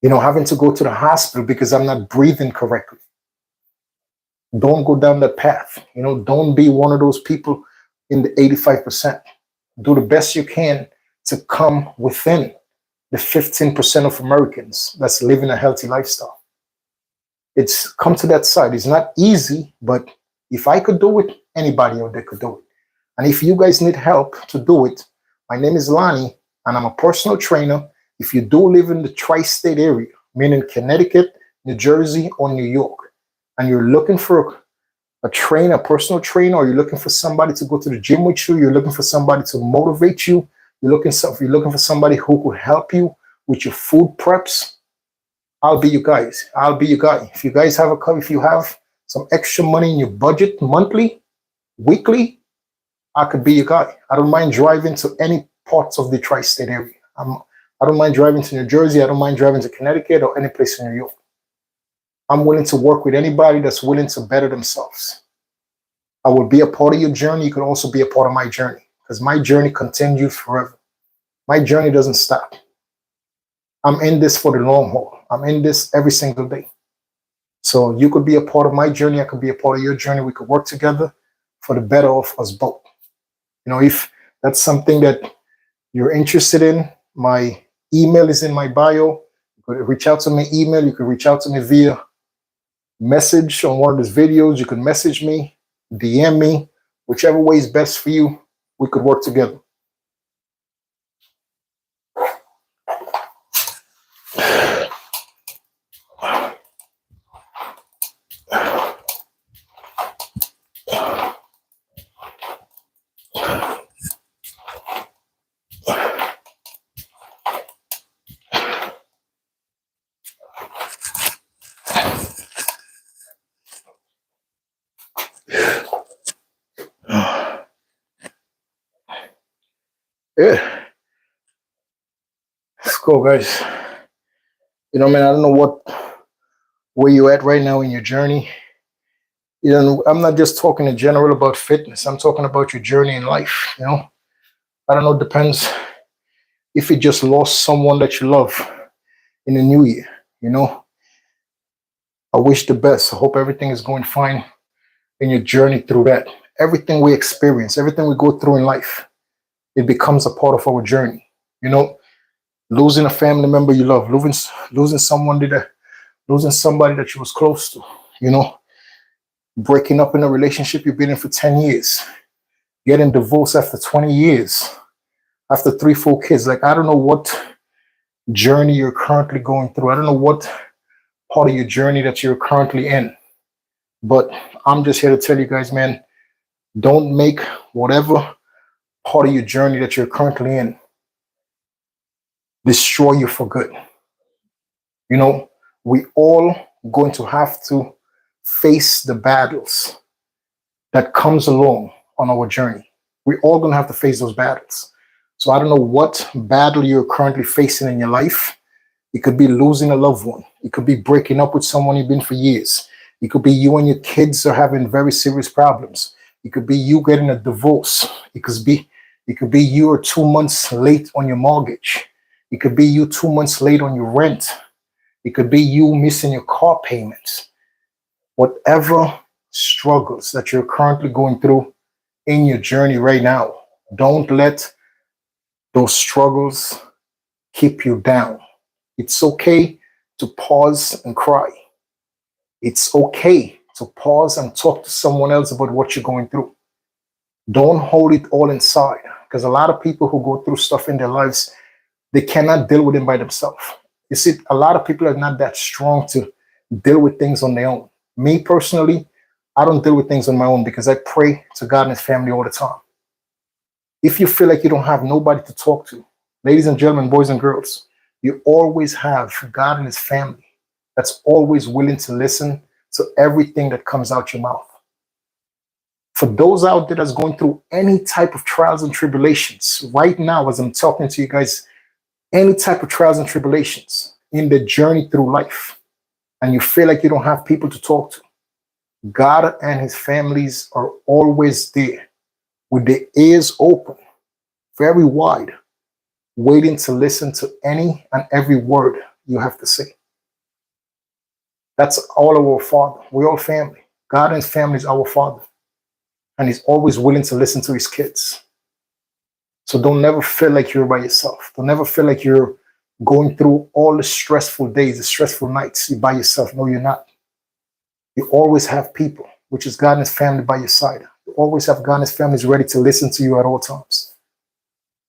Having to go to the hospital because I'm not breathing correctly. Don't go down that path. Don't be one of those people in the 85%. Do the best you can to come within the 15% of Americans that's living a healthy lifestyle. It's come to that side. It's not easy, but if I could do it, anybody out there could do it. And if you guys need help to do it, my name is Lannie, and I'm a personal trainer. If you do live in the tri-state area, meaning Connecticut, New Jersey, or New York, and you're looking for a trainer, a personal trainer, or you're looking for somebody to go to the gym with you, you're looking for somebody to motivate you, you're looking for somebody who could help you with your food preps, I'll be you guys. I'll be your guy. If you guys have if you have some extra money in your budget monthly, weekly, I could be your guy. I don't mind driving to any parts of the tri-state area. I don't mind driving to New Jersey. I don't mind driving to Connecticut or any place in New York. I'm willing to work with anybody that's willing to better themselves. I will be a part of your journey. You can also be a part of my journey, because my journey continues forever. My journey doesn't stop. I'm in this for the long haul. I'm in this every single day. So you could be a part of my journey. I could be a part of your journey. We could work together for the better of us both. If that's something that you're interested in, my email is in my bio. You could reach out to me email. You could reach out to me via message on one of these videos. You can message me, DM me, whichever way is best for you. We could work together. Yeah, let's go, guys. Man, I don't know where you're at right now in your journey. I'm not just talking in general about fitness. I'm talking about your journey in life. I don't know. It depends if you just lost someone that you love in the new year. I wish the best. I hope everything is going fine in your journey through that. Everything we experience, everything we go through in life, it becomes a part of our journey. Losing a family member you love, losing somebody that you was close to, breaking up in a relationship you've been in for 10 years, getting divorced after 20 years, after 3 full kids. Like, I don't know what journey you're currently going through. I don't know what part of your journey that you're currently in, but I'm just here to tell you guys, man, don't make whatever part of your journey that you're currently in destroy you for good. We all going to have to face the battles that comes along on our journey. We're all going to have to face those battles. So I don't know what battle you're currently facing in your life. It could be losing a loved one. It could be breaking up with someone you've been for years. It could be you and your kids are having very serious problems. It could be you getting a divorce. It could be you are 2 months late on your mortgage. It could be you 2 months late on your rent. It could be you missing your car payments. Whatever struggles that you're currently going through in your journey right now, don't let those struggles keep you down. It's okay to pause and cry. It's okay to pause and talk to someone else about what you're going through. Don't hold it all inside, because a lot of people who go through stuff in their lives, they cannot deal with it by themselves. You see, a lot of people are not that strong to deal with things on their own. Me personally, I don't deal with things on my own because I pray to God and His family all the time. If you feel like you don't have nobody to talk to, ladies and gentlemen, boys and girls, you always have God and His family that's always willing to listen to everything that comes out your mouth. For those out there that's going through any type of trials and tribulations, right now as I'm talking to you guys, any type of trials and tribulations in the journey through life, and you feel like you don't have people to talk to, God and His families are always there with their ears open, very wide, waiting to listen to any and every word you have to say. That's all of our Father. We're all family. God and His family is our Father, and He's always willing to listen to His kids. So don't never feel like you're by yourself. Don't never feel like you're going through all the stressful days, the stressful nights. You're by yourself. No, you're not. You always have people, which is God and His family by your side. You always have God and His family is ready to listen to you at all times.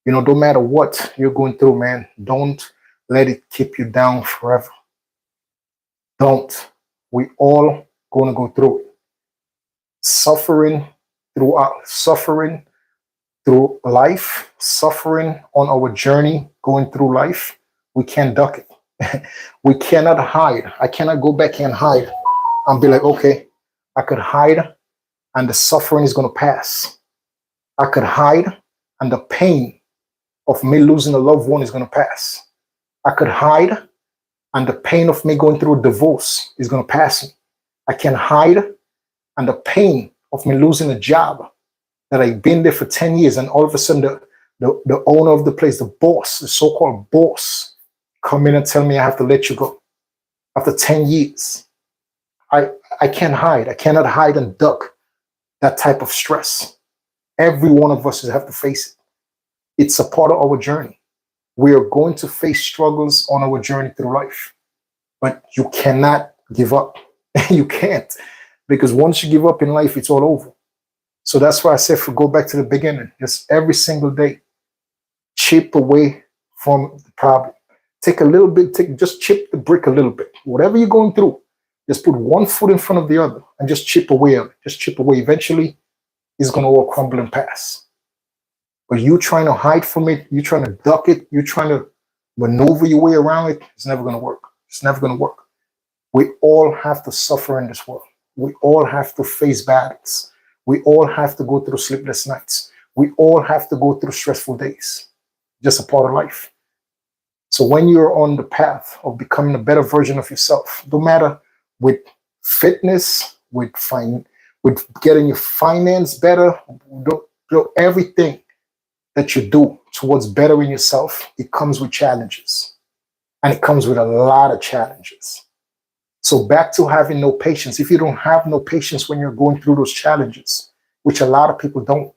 You know, no matter what you're going through, man, don't let it keep you down forever. Don't. We all going to go through it. Suffering through life, suffering on our journey, going through life, we can't duck it. We cannot hide. I cannot go back and hide and be like, okay, I could hide and the suffering is going to pass. I could hide and the pain of me losing a loved one is going to pass. I could hide and the pain of me going through a divorce is going to pass me. I can hide and the pain of me losing a job that I've been there for 10 years and all of a sudden the owner of the place, the boss, the so-called boss, come in and tell me I have to let you go after 10 years. I can't hide. I cannot hide and duck that type of stress. Every one of us have to face it. It's a part of our journey. We are going to face struggles on our journey through life, but you cannot give up. You can't, because once you give up in life, it's all over. So that's why I said, go back to the beginning. Just every single day, chip away from the problem. Take a little bit, just chip the brick a little bit. Whatever you're going through, just put one foot in front of the other and just chip away on it. Just chip away. Eventually, it's going to all crumble and pass. But you trying to hide from it, you trying to duck it, you trying to maneuver your way around it, it's never going to work. It's never going to work. We all have to suffer in this world. We all have to face battles. We all have to go through sleepless nights. We all have to go through stressful days. Just a part of life. So when you're on the path of becoming a better version of yourself, no matter with fitness, with getting your finance better, everything that you do towards bettering yourself, it comes with challenges. And it comes with a lot of challenges. So back to having no patience. If you don't have no patience when you're going through those challenges, which a lot of people don't.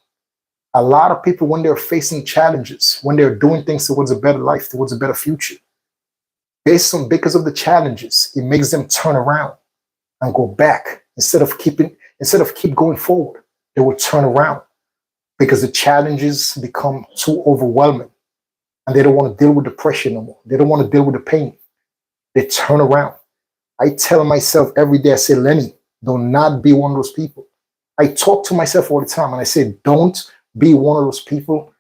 A lot of people, when they're facing challenges, when they're doing things towards a better life, towards a better future, because of the challenges, it makes them turn around and go back instead of keep going forward. They will turn around because the challenges become too overwhelming and they don't want to deal with the pressure no more. They don't want to deal with the pain. They turn around. I tell myself every day, I say, Lennie, do not be one of those people. I talk to myself all the time and I say, don't be one of those people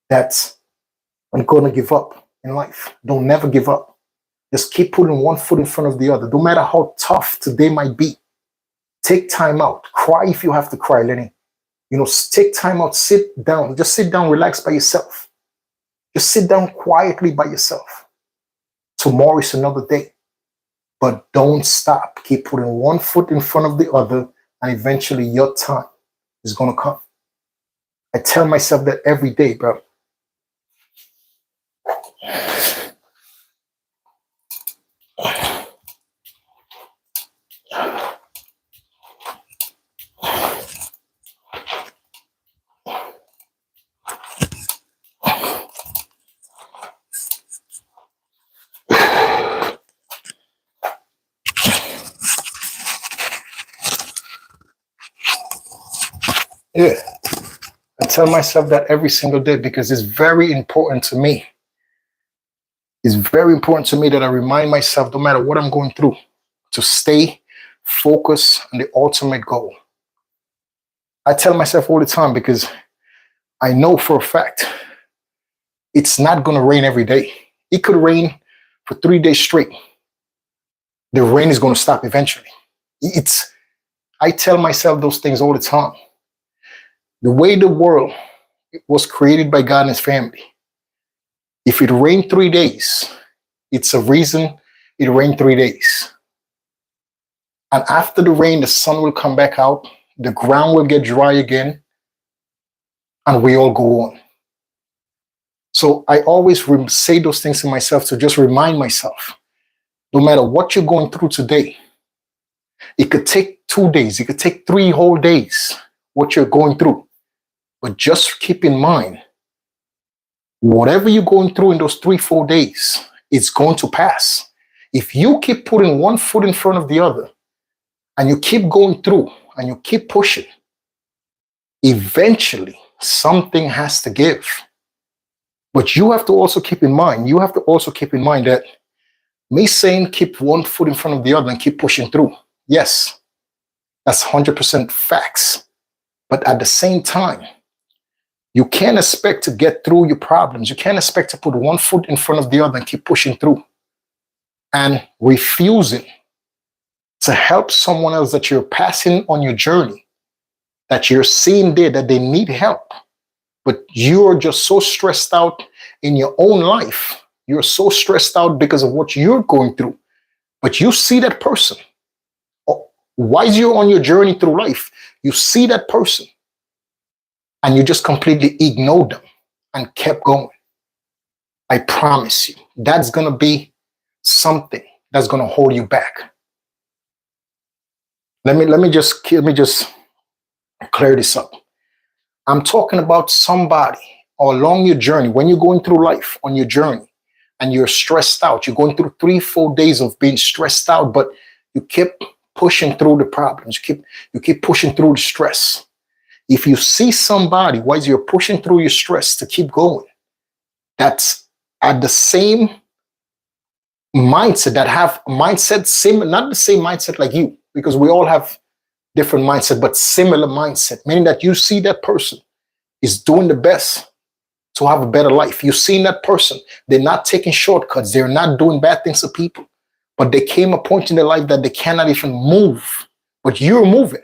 that's going to give up in life. Don't never give up. Just keep putting one foot in front of the other. No matter how tough today might be, take time out. Cry if you have to cry, Lennie. You know, take time out, sit down, just sit down, relax by yourself. Just sit down quietly by yourself. Tomorrow is another day. But don't stop. Keep putting one foot in front of the other, and eventually your time is going to come. I tell myself that every day, bro. Yeah. I tell myself that every single day because it's very important to me. It's very important to me that I remind myself, no matter what I'm going through, to stay focused on the ultimate goal. I tell myself all the time because I know for a fact it's not going to rain every day. It could rain for 3 days straight. The rain is going to stop eventually. I tell myself those things all the time. The way the world was created by God and His family, if it rained 3 days, it's a reason it rained 3 days. And after the rain, the sun will come back out, the ground will get dry again, and we all go on. So I always say those things to myself to just remind myself, no matter what you're going through today, It could take 2 days, it could take 3 whole days, what you're going through. But just keep in mind, whatever you're going through in those 3, 4 days, it's going to pass. If you keep putting one foot in front of the other and you keep going through and you keep pushing, eventually something has to give. But you have to also keep in mind, that me saying keep one foot in front of the other and keep pushing through, yes, that's 100% facts. But at the same time, you can't expect to get through your problems. You can't expect to put one foot in front of the other and keep pushing through and refusing to help someone else that you're passing on your journey, that you're seeing there that they need help. But you're just so stressed out in your own life. You're so stressed out because of what you're going through. But you see that person. While you're on your journey through life, you see that person and you just completely ignored them and kept going. I promise you, that's going to be something that's going to hold you back. Let me just clear this up. I'm talking about somebody along your journey, when you're going through life on your journey and you're stressed out, you're going through 3, 4 days of being stressed out, but you keep pushing through the problems. You keep pushing through the stress. If you see somebody while you're pushing through your stress to keep going, that's at the same mindset, that have mindset similar, not the same mindset like you, because we all have different mindset, but similar mindset, meaning that you see that person is doing the best to have a better life. You've seen that person, they're not taking shortcuts, they're not doing bad things to people, but they came a point in their life that they cannot even move, but you're moving.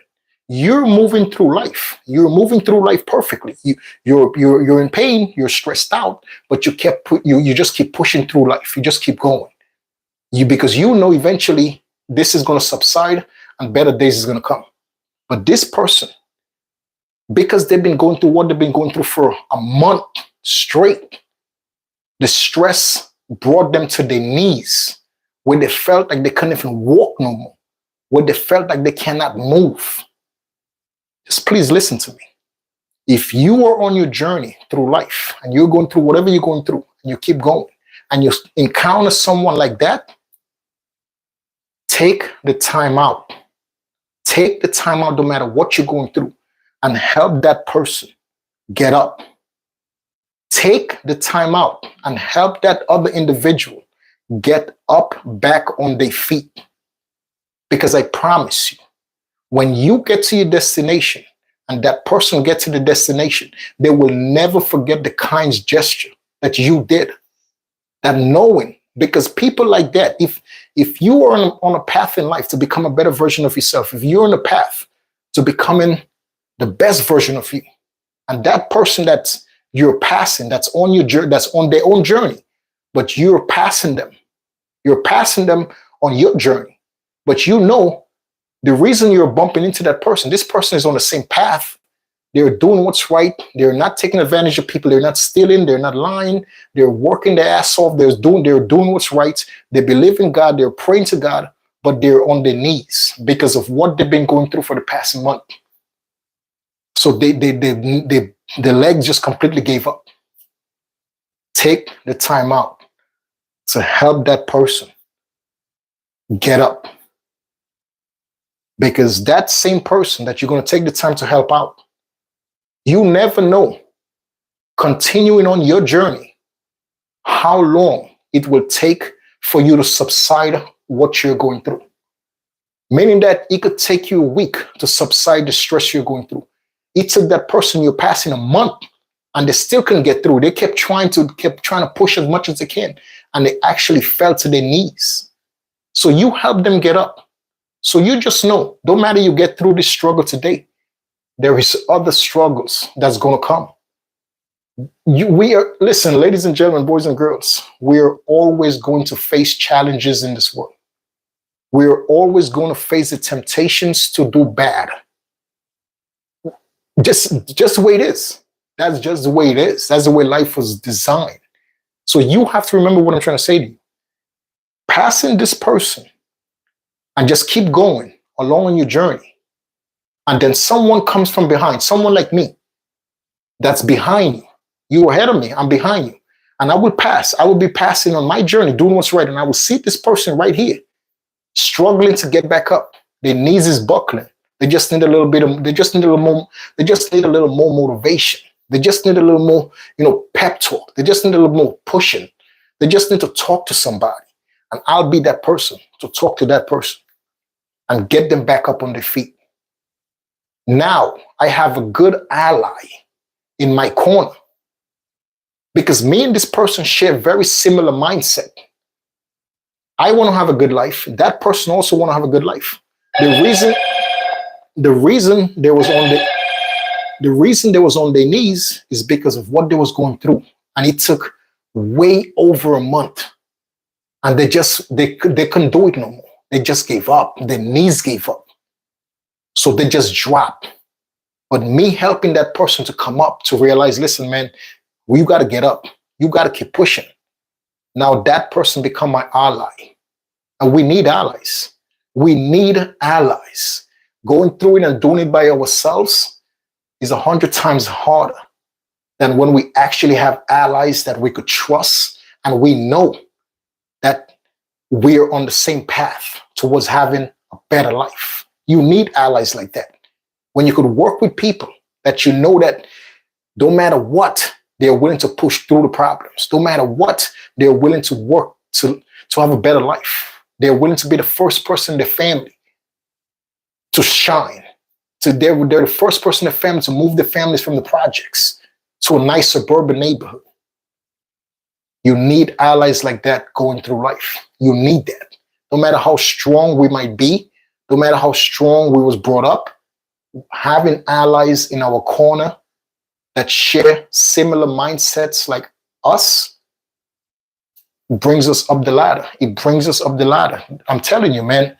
You're moving through life. You're moving through life perfectly. You're in pain. You're stressed out, but you just keep pushing through life. You just keep going. Because you know eventually this is going to subside and better days is going to come. But this person, because they've been going through what they've been going through for a month straight, the stress brought them to their knees, where they felt like they couldn't even walk no more, where they felt like they cannot move. Just please listen to me. If you are on your journey through life and you're going through whatever you're going through and you keep going and you encounter someone like that, take the time out. Take the time out no matter what you're going through and help that person get up. Take the time out and help that other individual get up back on their feet. Because I promise you, when you get to your destination and that person gets to the destination, they will never forget the kind gesture that you did. That knowing, because people like that, if you are on a path in life to become a better version of yourself, if you're on a path to becoming the best version of you, and that person that you're passing, that's on your journey, that's on their own journey, but you're passing them on your journey, but you know the reason you're bumping into that person, this person is on the same path. They're doing what's right. They're not taking advantage of people. They're not stealing. They're not lying. They're working their ass off. They're doing what's right. They believe in God. They're praying to God, but they're on their knees because of what they've been going through for the past month. So the legs just completely gave up. Take the time out to help that person get up. Because that same person that you're going to take the time to help out, you never know, continuing on your journey, how long it will take for you to subside what you're going through. Meaning that it could take you a week to subside the stress you're going through. It took that person you're passing a month and they still couldn't get through. They kept trying to push as much as they can, and they actually fell to their knees. So you help them get up. So you just know, no matter you get through this struggle today, there is other struggles that's going to come. Listen, ladies and gentlemen, boys and girls, we're always going to face challenges in this world. We're always going to face the temptations to do bad. Just the way it is. That's just the way it is. That's the way life was designed. So you have to remember what I'm trying to say to you. Passing this person and just keep going along on your journey, and then someone comes from behind, someone like me, that's behind you. You're ahead of me, I'm behind you. And I will pass. I will be passing on my journey, doing what's right. And I will see this person right here struggling to get back up. Their knees is buckling. They just need a little bit of, they just need a little more, they just need a little more motivation. They just need a little more, pep talk. They just need a little more pushing. They just need to talk to somebody. And I'll be that person to talk to that person and get them back up on their feet. Now I have a good ally in my corner because me and this person share very similar mindset. I want to have a good life. That person also want to have a good life. The reason they was on their knees is because of what they was going through, and it took way over a month, and they couldn't do it no more. They just gave up. Their knees gave up, so they just dropped. But me helping that person to come up to realize, listen, man, you got to get up. You got to keep pushing. Now that person become my ally, and we need allies. We need allies. Going through it and doing it by ourselves is 100 times harder than when we actually have allies that we could trust and we know that we're on the same path towards having a better life. You need allies like that. When you could work with people that you know that no matter what, they're willing to push through the problems. No matter what, they're willing to work to have a better life. They're willing to be the first person in the family to shine. So they're the first person in the family to move the families from the projects to a nice suburban neighborhood. You need allies like that going through life. You need that. No matter how strong we might be, no matter how strong we was brought up, having allies in our corner that share similar mindsets like us brings us up the ladder. It brings us up the ladder. I'm telling you, man.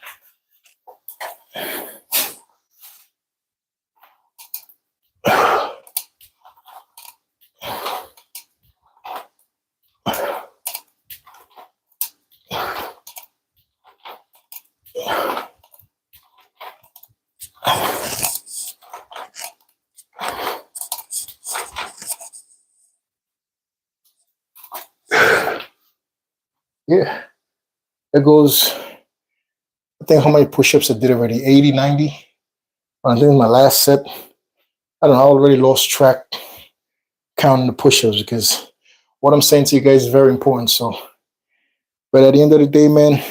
Yeah, it goes, I think how many push-ups I did already, 80, 90. I think my last set, I don't know, I already lost track counting the push-ups because what I'm saying to you guys is very important. So, but at the end of the day, man,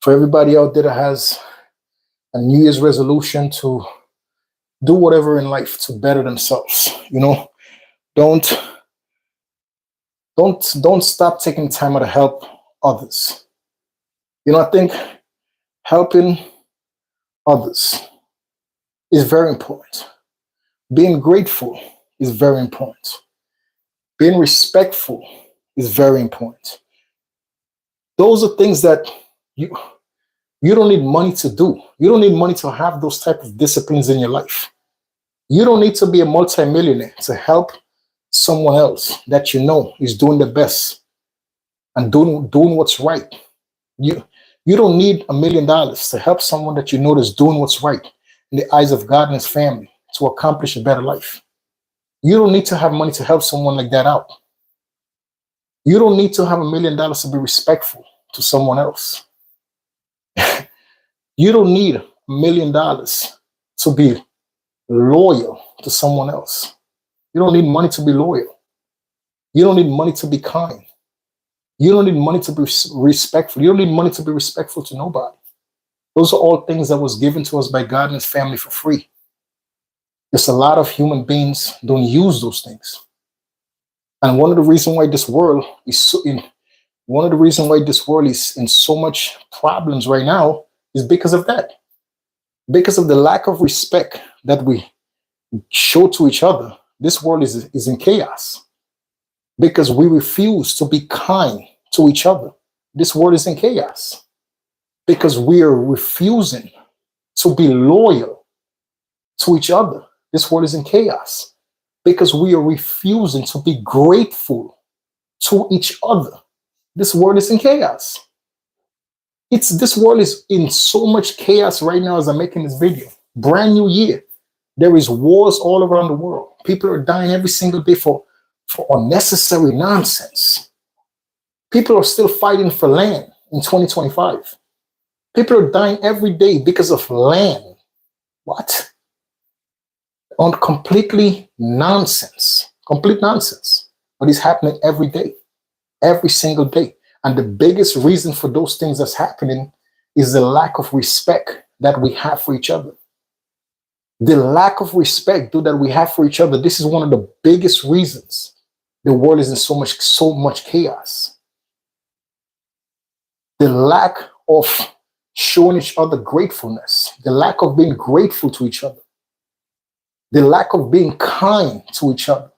for everybody out there that has a New Year's resolution to do whatever in life to better themselves, don't stop taking time out to help others. I think helping others is very important. Being grateful is very important. Being respectful is very important. Those are things that you don't need money to do. You don't need money to have those type of disciplines in your life. You don't need to be a multimillionaire to help someone else that you know is doing the best and doing what's right. You don't need $1 million to help someone that you know is doing what's right in the eyes of God and his family to accomplish a better life. You don't need to have money to help someone like that out. You don't need to have $1 million to be respectful to someone else. You don't need $1 million to be loyal to someone else. You don't need money to be loyal. You don't need money to be kind. You don't need money to be respectful. You don't need money to be respectful to nobody. Those are all things that was given to us by God and his family for free. There's a lot of human beings don't use those things. And one of the reasons why this world is in so much problems right now is because of that. Because of the lack of respect that we show to each other. This world is in chaos. Because we refuse to be kind to each other. This world is in chaos. Because we are refusing to be loyal to each other. This world is in chaos. Because we are refusing to be grateful to each other. This world is in chaos. This world is in so much chaos right now as I'm making this video. Brand new year. There is wars all around the world. People are dying every single day for unnecessary nonsense. People are still fighting for land in 2025. People are dying every day because of land. What? On completely nonsense. Complete nonsense. But it's happening every day, every single day. And the biggest reason for those things that's happening is the lack of respect that we have for each other. The lack of respect, dude, that we have for each other. This is one of the biggest reasons the world is in so much chaos. The lack of showing each other gratefulness, the lack of being grateful to each other, the lack of being kind to each other.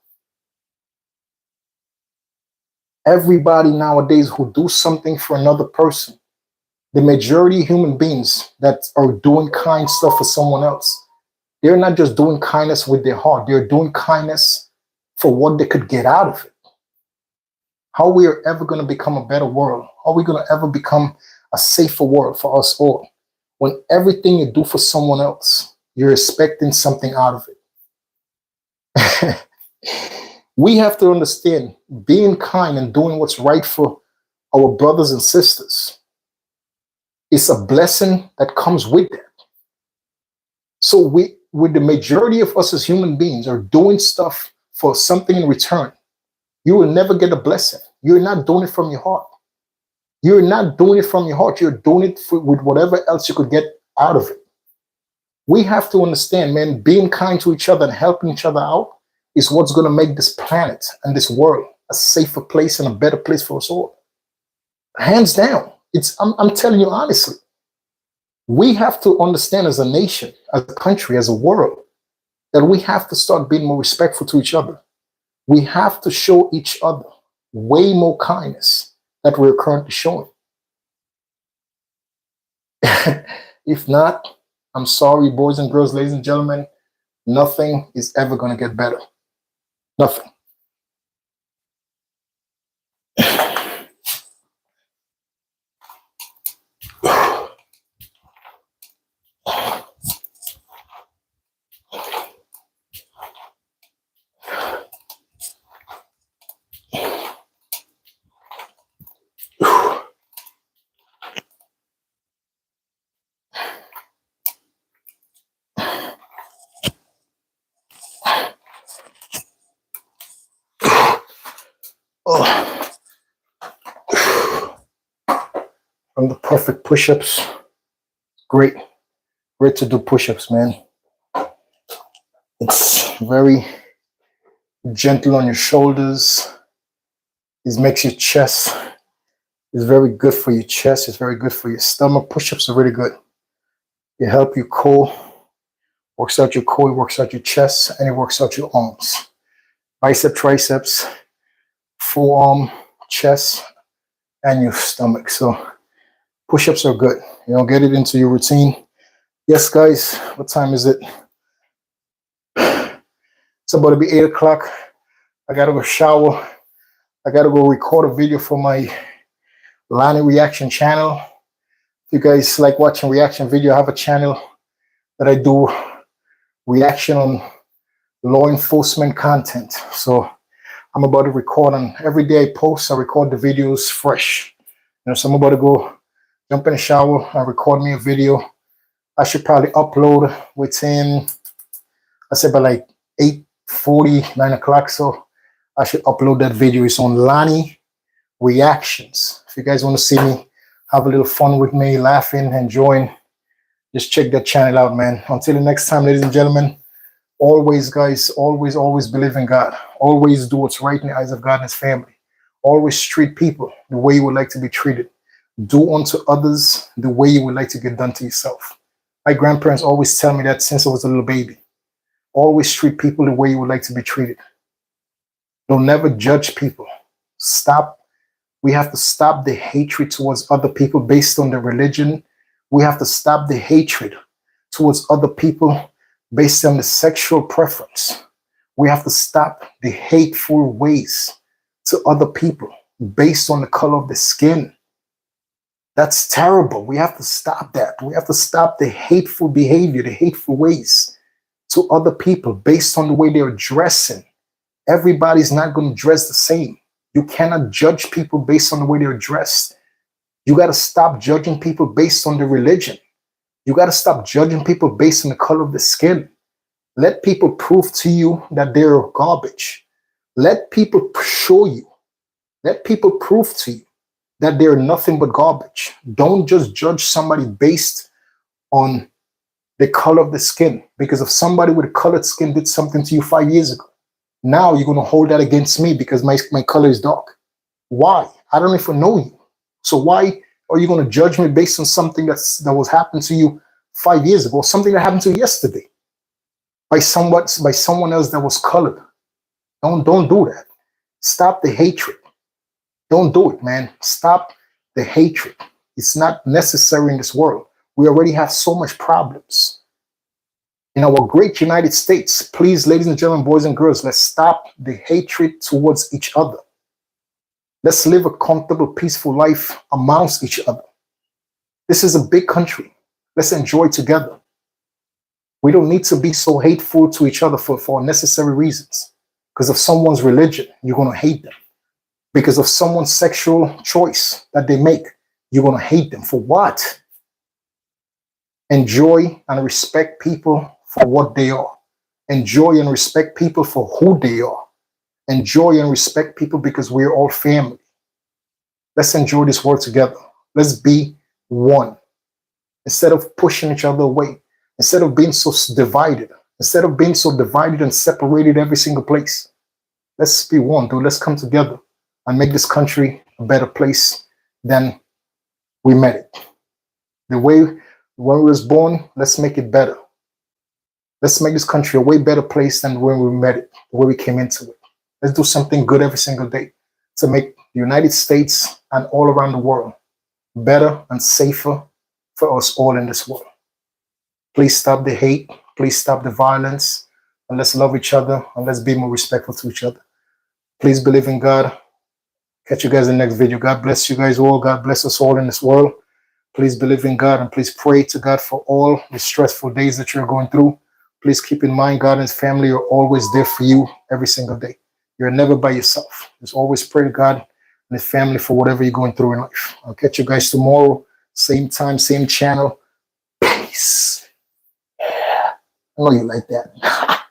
Everybody nowadays who do something for another person, the majority of human beings that are doing kind stuff for someone else, they're not just doing kindness with their heart, they're doing kindness for what they could get out of it. How we are ever going to become a better world? How are we going to ever become a safer world for us all? When everything you do for someone else, you're expecting something out of it. We have to understand being kind and doing what's right for our brothers and sisters is a blessing that comes with that. So with the majority of us as human beings are doing stuff for something in return, you will never get a blessing. You're not doing it from your heart. You're not doing it from your heart. You're doing it with whatever else you could get out of it. We have to understand, man, being kind to each other and helping each other out is what's going to make this planet and this world a safer place and a better place for us all. Hands down. I'm telling you honestly. We have to understand as a nation, as a country, as a world, that we have to start being more respectful to each other. We have to show each other way more kindness that we're currently showing. If not, I'm sorry, boys and girls, ladies and gentlemen, nothing is ever going to get better. Nothing. Oh. From the perfect push-ups. Great to do push-ups, man. It's very gentle on your shoulders. It makes your chest. It's very good for your chest. It's very good for your stomach. Push-ups are really good. It helps your core. Works out your core, it works out your chest, and it works out your arms. Bicep, triceps, forearm, chest, and your stomach. So push-ups are good. Get it into your routine. Yes, guys, what time is it? It's about to be 8 o'clock. I gotta go shower. I gotta go record a video for my Lannie reaction channel. If you guys like watching reaction video, I have a channel that I do reaction on law enforcement content. So I'm about to record on every day I post, I record the videos fresh. So I'm about to go jump in the shower and record me a video. I should probably upload within, I said by like 8:40, 9 o'clock. So I should upload that video. It's on Lannie Reactions. If you guys want to see me have a little fun with me, laughing, enjoying, just check that channel out, man. Until the next time, ladies and gentlemen, always, guys, always believe in God. Always do what's right in the eyes of God and his family. Always treat people the way you would like to be treated. Do unto others the way you would like to get done to yourself. My grandparents always tell me that since I was a little baby. Always treat people the way you would like to be treated. Don't never judge people. Stop. We have to stop the hatred towards other people based on their religion. We have to stop the hatred towards other people based on the sexual preference. We have to stop the hateful ways to other people based on the color of the skin. That's terrible. We have to stop that. We have to stop the hateful behavior, the hateful ways to other people based on the way they're dressing. Everybody's not going to dress the same. You cannot judge people based on the way they're dressed. You got to stop judging people based on their religion. You got to stop judging people based on the color of the skin. Let people prove to you that they're garbage. Let people show you. Let people prove to you that they're nothing but garbage. Don't just judge somebody based on the color of the skin. Because if somebody with a colored skin did something to you 5 years ago, now you're going to hold that against me because my color is dark. Why? I don't even know you. So why are you going to judge me based on something that was happened to you 5 years ago, something that happened to you yesterday by someone else that was colored? Don't do that. Stop the hatred. Don't do it, man. Stop the hatred. It's not necessary in this world. We already have so much problems. In our great United States, please, ladies and gentlemen, boys and girls, let's stop the hatred towards each other. Let's live a comfortable, peaceful life amongst each other. This is a big country. Let's enjoy together. We don't need to be so hateful to each other for unnecessary reasons. Because of someone's religion, you're going to hate them. Because of someone's sexual choice that they make, you're going to hate them. For what? Enjoy and respect people for what they are. Enjoy and respect people for who they are. Enjoy and respect people because we're all family. Let's enjoy this world together. Let's be one. Instead of pushing each other away, instead of being so divided, and separated every single place, let's be one, dude. Let's come together and make this country a better place than we met it. The way when we was born, let's make it better. Let's make this country a way better place than when we met it, the way we came into it. Let's do something good every single day to make the United States and all around the world better and safer for us all in this world. Please stop the hate. Please stop the violence. And let's love each other and let's be more respectful to each other. Please believe in God. Catch you guys in the next video. God bless you guys all. God bless us all in this world. Please believe in God and please pray to God for all the stressful days that you're going through. Please keep in mind God and his family are always there for you every single day. You're never by yourself. Just always pray to God and his family for whatever you're going through in life. I'll catch you guys tomorrow. Same time, same channel. Peace. I know you like that.